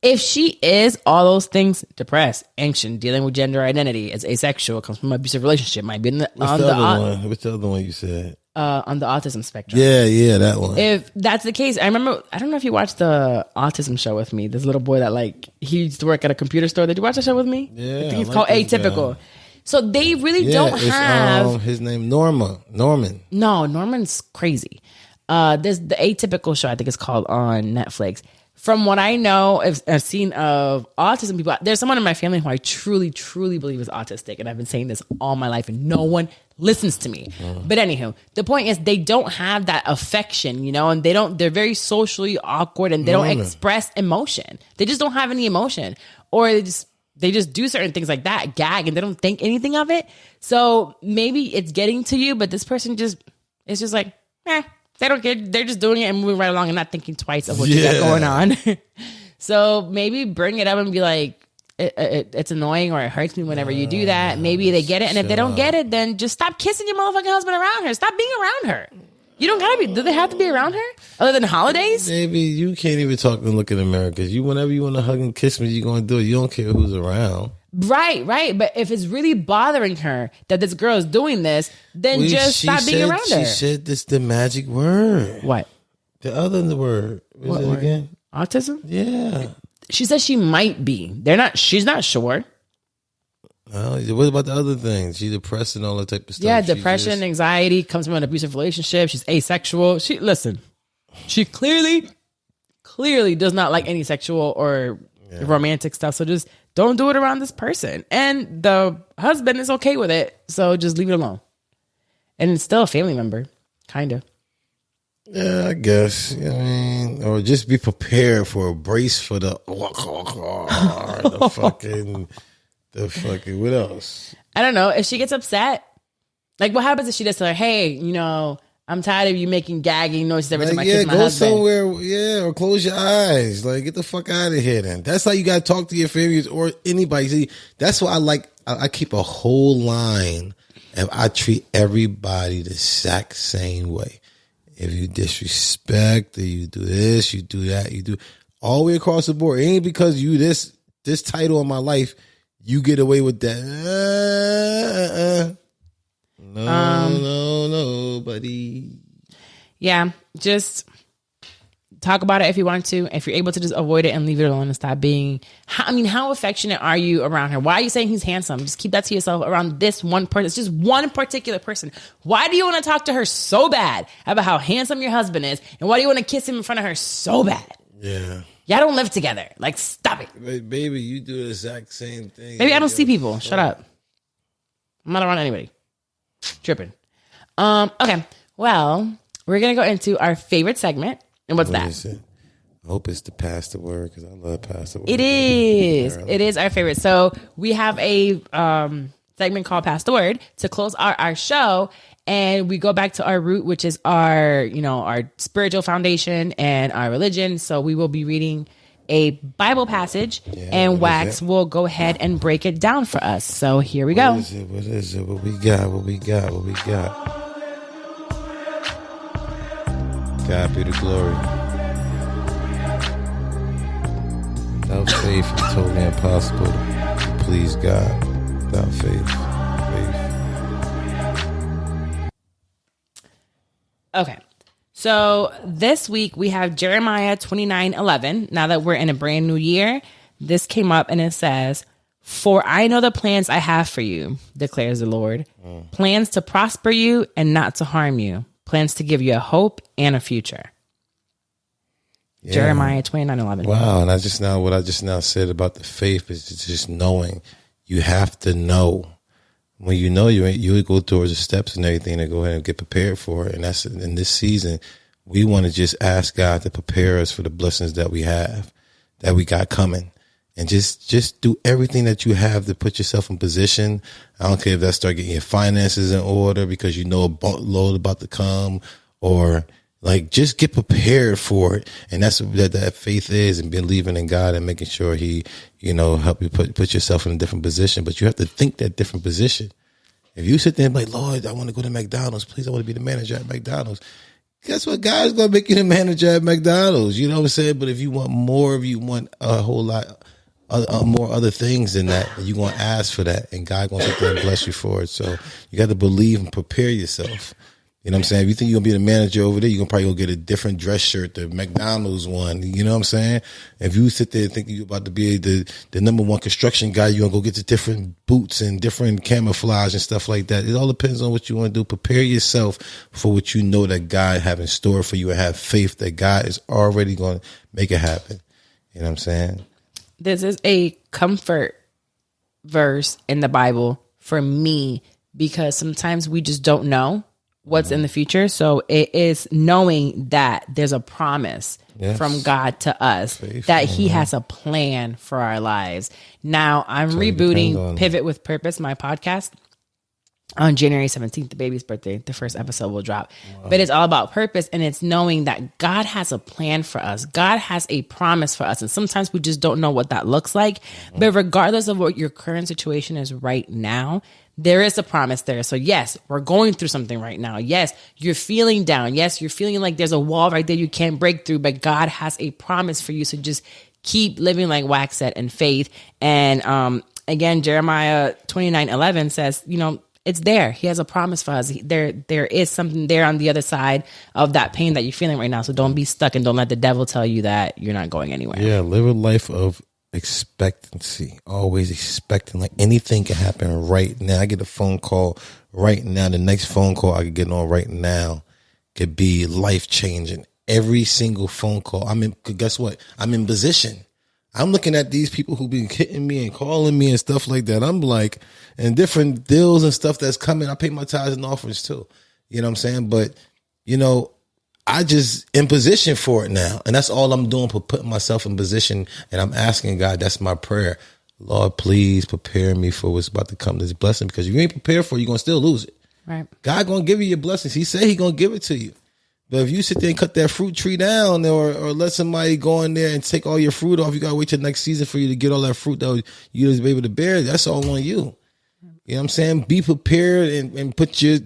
Speaker 1: if she is all those things, depressed, anxious, dealing with gender identity, is asexual, comes from an abusive relationship, might be
Speaker 2: What's the other one you said?
Speaker 1: On the autism spectrum.
Speaker 2: Yeah, that one.
Speaker 1: If that's the case, I remember, I don't know if you watched the autism show with me. This little boy that he used to work at a computer store. Did you watch that show with me?
Speaker 2: Yeah.
Speaker 1: I think it's called Atypical. So they really don't have
Speaker 2: his name Norman.
Speaker 1: No, Norman's crazy. There's the Atypical show, I think it's called, on Netflix. From what I know, I've seen of autism people, there's someone in my family who I truly, truly believe is autistic. And I've been saying this all my life and no one listens to me. But anywho, the point is they don't have that affection, and they're very socially awkward and they don't express emotion. They just don't have any emotion, or they just do certain things like that, gag, and they don't think anything of it. So maybe it's getting to you, but this person it's just like, they don't care. They're just doing it and moving right along and not thinking twice of what you got going on. So maybe bring it up and be like, it's annoying or it hurts me whenever you do that. Maybe they get it. And if they don't get it, then just stop kissing your motherfucking husband around her. Stop being around her. You don't gotta be. Do they have to be around her other than holidays?
Speaker 2: Maybe you can't even talk and look in the mirror because whenever you want to hug and kiss me, you're gonna do it. You don't care who's around.
Speaker 1: Right. But if it's really bothering her that this girl is doing this, then stop being around her.
Speaker 2: She said this the magic word.
Speaker 1: What?
Speaker 2: The other word. What word again?
Speaker 1: Autism?
Speaker 2: Yeah.
Speaker 1: She says she might be. She's not sure.
Speaker 2: What about the other things? She's depressed and all that type of stuff.
Speaker 1: Yeah, depression, anxiety, comes from an abusive relationship. She's asexual. She clearly does not like any sexual or romantic stuff. So just don't do it around this person. And the husband is okay with it. So just leave it alone. And it's still a family member, kind of.
Speaker 2: Yeah, I guess. Or just be prepared for a brace for the fucking, what else?
Speaker 1: I don't know. If she gets upset, what happens if she just tell her, hey, I'm tired of you making gagging noises every time I kiss my husband.
Speaker 2: Go somewhere, or close your eyes. Get the fuck out of here then. That's how you got to talk to your family or anybody. See, that's why I keep a whole line and I treat everybody the exact same way. If you disrespect, or you do this, you do that, you do all the way across the board. It ain't because you this title in my life, you get away with that. No, buddy.
Speaker 1: Yeah, just talk about it if you want to. If you're able to, just avoid it and leave it alone and stop being. How affectionate are you around her? Why are you saying he's handsome? Just keep that to yourself around this one person. It's just one particular person. Why do you want to talk to her so bad about how handsome your husband is? And why do you want to kiss him in front of her so bad?
Speaker 2: Yeah.
Speaker 1: Y'all don't live together. Stop it.
Speaker 2: Baby, you do the exact same thing.
Speaker 1: Maybe I don't see people. Shut up. I'm not around anybody. Tripping. Okay. Well, we're going to go into our favorite segment. And what's that?
Speaker 2: I hope it's to pass the word because I love pass the word.
Speaker 1: It is. It is our favorite. So we have a segment called Pass the Word to close our show. And we go back to our root, which is our spiritual foundation and our religion. So we will be reading a Bible passage and Wax will go ahead and break it down for us. So here we go.
Speaker 2: What is it? What we got? God be the glory. Without faith, it's totally impossible to please God. Without faith.
Speaker 1: Okay. So this week we have Jeremiah 29:11. Now that we're in a brand new year, this came up and it says, "For I know the plans I have for you, declares the Lord. Plans to prosper you and not to harm you. Plans to give you a hope and a future." Yeah. Jeremiah 29:11.
Speaker 2: Wow. And what I just now said about the faith is just knowing. You have to know. When you know you go towards the steps and everything to go ahead and get prepared for it. And that's in this season, we want to just ask God to prepare us for the blessings that we have, that we got coming. And just do everything that you have to put yourself in position. I don't care if that start getting your finances in order because you know a boatload about to come, or Like, just get prepared for it. And that's what that faith is, and believing in God and making sure he, help you put yourself in a different position. But you have to think that different position. If you sit there and be like, Lord, I want to go to McDonald's. Please, I want to be the manager at McDonald's. Guess what? God's going to make you the manager at McDonald's. You know what I'm saying? But if you want more, if you want a whole lot more other things than that, you're going to ask for that. And God's going to sit there and bless you for it. So you got to believe and prepare yourself. You know what I'm saying? If you think you're going to be the manager over there, you're going to probably go get a different dress shirt, the McDonald's one. You know what I'm saying? If you sit there and think you're about to be the number one construction guy, you're going to go get the different boots and different camouflage and stuff like that. It all depends on what you want to do. Prepare yourself for what you know that God have in store for you, and have faith that God is already going to make it happen. You know what I'm saying?
Speaker 1: This is a comfort verse in the Bible for me, because sometimes we just don't know what's in the future. So it is knowing that there's a promise from God to us, that he has a plan for our lives. Now I'm rebooting Pivot with Purpose, my podcast, on January 17th, the baby's birthday. The first episode will drop. Wow. But it's all about purpose, and it's knowing that God has a plan for us. God has a promise for us. And sometimes we just don't know what that looks like. But regardless of what your current situation is right now, there is a promise there. So yes, we're going through something right now. Yes, you're feeling down. Yes, you're feeling like there's a wall right there you can't break through, but God has a promise for you. So just keep living like Wax said in faith. And again, Jeremiah 29:11 says, it's there. He has a promise for us. There is something there on the other side of that pain that you're feeling right now. So don't be stuck, and don't let the devil tell you that you're not going anywhere.
Speaker 2: Yeah, live a life of expectancy. Always expecting, like anything can happen right now. I get a phone call right now. The next phone call I could get on right now could be life changing. Every single phone call. Guess what? I'm in position. I'm looking at these people who been hitting me and calling me and stuff like that. I'm like, and different deals and stuff that's coming. I pay my tithes and offerings too. You know what I'm saying? But, I just in position for it now. And that's all I'm doing, for putting myself in position. And I'm asking God, that's my prayer. Lord, please prepare me for what's about to come, this blessing, because if you ain't prepared for it, you're going to still lose it.
Speaker 1: Right.
Speaker 2: God going to give you your blessings. He said he going to give it to you. But if you sit there and cut that fruit tree down, or let somebody go in there and take all your fruit off, you got to wait till next season for you to get all that fruit that you just be able to bear. That's all on you. You know what I'm saying? Be prepared and put your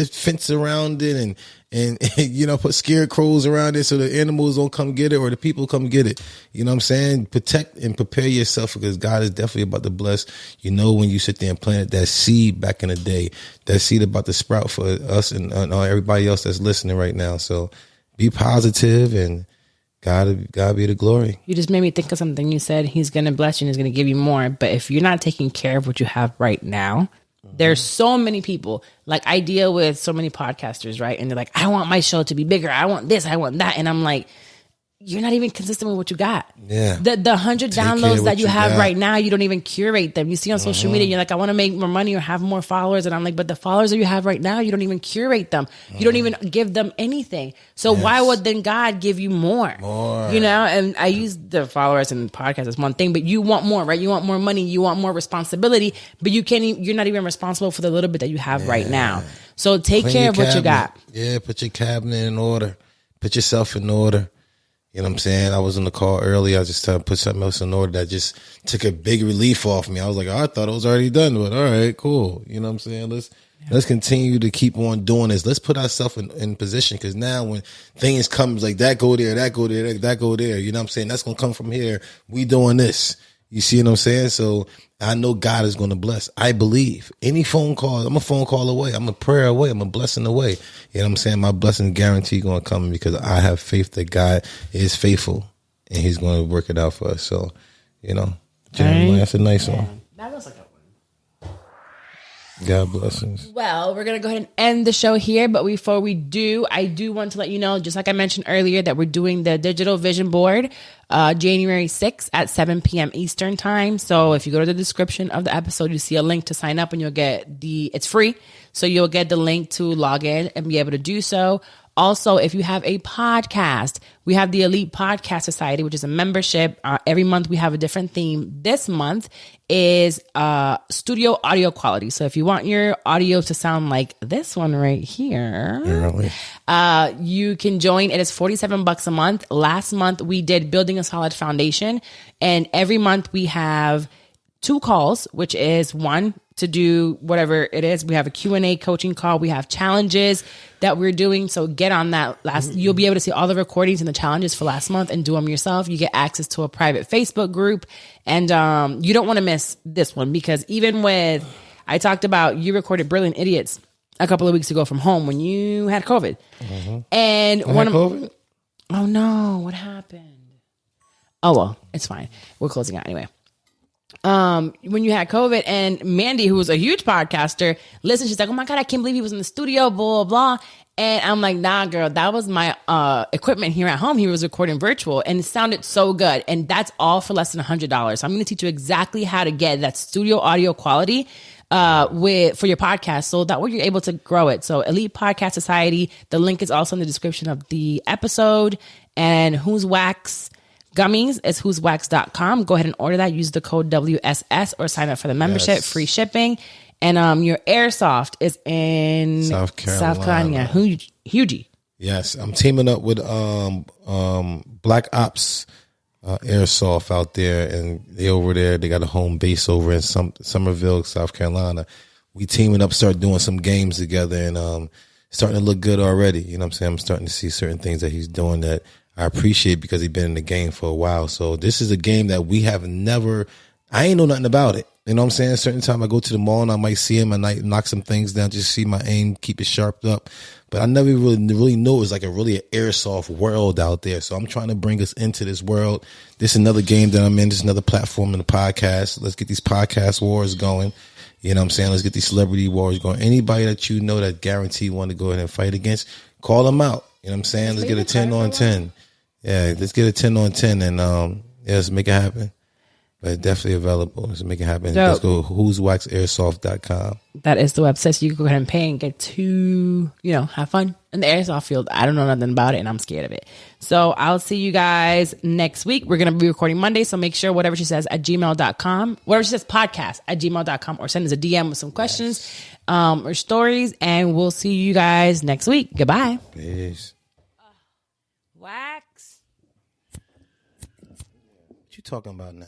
Speaker 2: fence around it, and put scarecrows around it so the animals don't come get it, or the people come get it. You know what I'm saying? Protect and prepare yourself, because God is definitely about to bless. When you sit there and plant that seed back in the day, that seed about to sprout for us and everybody else that's listening right now. So be positive, and God be the glory. You
Speaker 1: just made me think of something you said. He's going to bless you and he's going to give you more. But if you're not taking care of what you have right now, there's so many people. Like, I deal with so many podcasters, right? And they're like, I want my show to be bigger. I want this. I want that. And I'm like, you're not even consistent with what you got.
Speaker 2: Yeah.
Speaker 1: The 100 downloads that you have right now, you don't even curate them. You see on social media, you're like, I want to make more money or have more followers. And I'm like, but the followers that you have right now, you don't even curate them. You don't even give them anything. So why would then God give you more? And I use the followers and podcast as one thing, but you want more, right? You want more money. You want more responsibility, but you're not even responsible for the little bit that you have right now. So take care of what you got.
Speaker 2: Yeah. Put your cabinet in order. Put yourself in order. You know what I'm saying? I was in the car earlier. I just tried to put something else in order that just took a big relief off me. I was like, I thought it was already done, but all right, cool. You know what I'm saying? Let's continue to keep on doing this. Let's put ourselves in position, because now when things come like that go there, that go there, that go there, you know what I'm saying? That's going to come from here. We doing this. You see what I'm saying? So I know God is going to bless. I believe. Any phone call, I'm a phone call away. I'm a prayer away. I'm a blessing away. You know what I'm saying? My blessing guarantee going to come, because I have faith that God is faithful and he's going to work it out for us. So, Jeremiah, that's a nice one.
Speaker 1: That was like a one.
Speaker 2: God blessings.
Speaker 1: Well, we're going to go ahead and end the show here. But before we do, I do want to let you know, just like I mentioned earlier, that we're doing the digital vision board January 6th at 7 p.m. Eastern time. So if you go to the description of the episode, you see a link to sign up, and you'll get it's free. So you'll get the link to log in and be able to do so. Also, if you have a podcast, we have the Elite Podcast Society, which is a membership. Every month we have a different theme. This month is studio audio quality. So if you want your audio to sound like this one right here, you can join. It is $47 a month. Last month we did Building a Solid Foundation. And every month we have 2 calls, which is one to do whatever it is. We have a Q&A coaching call. We have challenges that we're doing. So get on that you'll be able to see all the recordings and the challenges for last month and do them yourself. You get access to a private Facebook group. And you don't want to miss this one, because even with, I talked about, you recorded Brilliant Idiots a couple of weeks ago from home when you had COVID. And
Speaker 2: COVID?
Speaker 1: Oh no, what happened? Oh, well, it's fine. We're closing out anyway. When you had COVID, and Mandy, who was a huge podcaster, listened, she's like, oh my God, I can't believe he was in the studio, blah, blah, blah. And I'm like, nah, girl, that was my equipment here at home. He was recording virtual, and it sounded so good. And that's all for less than $100. So I'm going to teach you exactly how to get that studio audio quality for your podcast, so that way you're able to grow it. So Elite Podcast Society, the link is also in the description of the episode. And Who's Wax Gummies is whoswax.com. Go ahead and order that. Use the code WSS or sign up for the membership. Free shipping. And your airsoft is in South Carolina. Huge.
Speaker 2: Yes, I'm teaming up with Black Ops Airsoft out there, and they over there. They got a home base over in Somerville, South Carolina. We teaming up, start doing some games together, and starting to look good already. You know what I'm saying? I'm starting to see certain things that he's doing that I appreciate, because he's been in the game for a while. So this is a game that we have never, I ain't know nothing about it. You know what I'm saying? A certain time I go to the mall and I might see him and I knock some things down, just see my aim, keep it sharpened up. But I never really knew it was like an airsoft world out there. So I'm trying to bring us into this world. This is another game that I'm in. This is another platform in the podcast. Let's get these podcast wars going. You know what I'm saying? Let's get these celebrity wars going. Anybody that you know that guarantee want to go ahead and fight against, call them out. You know what I'm saying? Let's get a 10 on 10. Yeah, let's get a 10 on 10 and let's make it happen. But definitely available. Let's make it happen.
Speaker 1: Dope.
Speaker 2: Let's go whoswaxairsoft.com.
Speaker 1: That is the website. So you can go ahead and pay and get to, have fun in the airsoft field. I don't know nothing about it, and I'm scared of it. So I'll see you guys next week. We're going to be recording Monday. So make sure whatever she says at gmail.com, whatever she says podcast at gmail.com, or send us a DM with some questions or stories. And we'll see you guys next week. Goodbye.
Speaker 2: Peace.
Speaker 1: Wax.
Speaker 2: What you talking about now?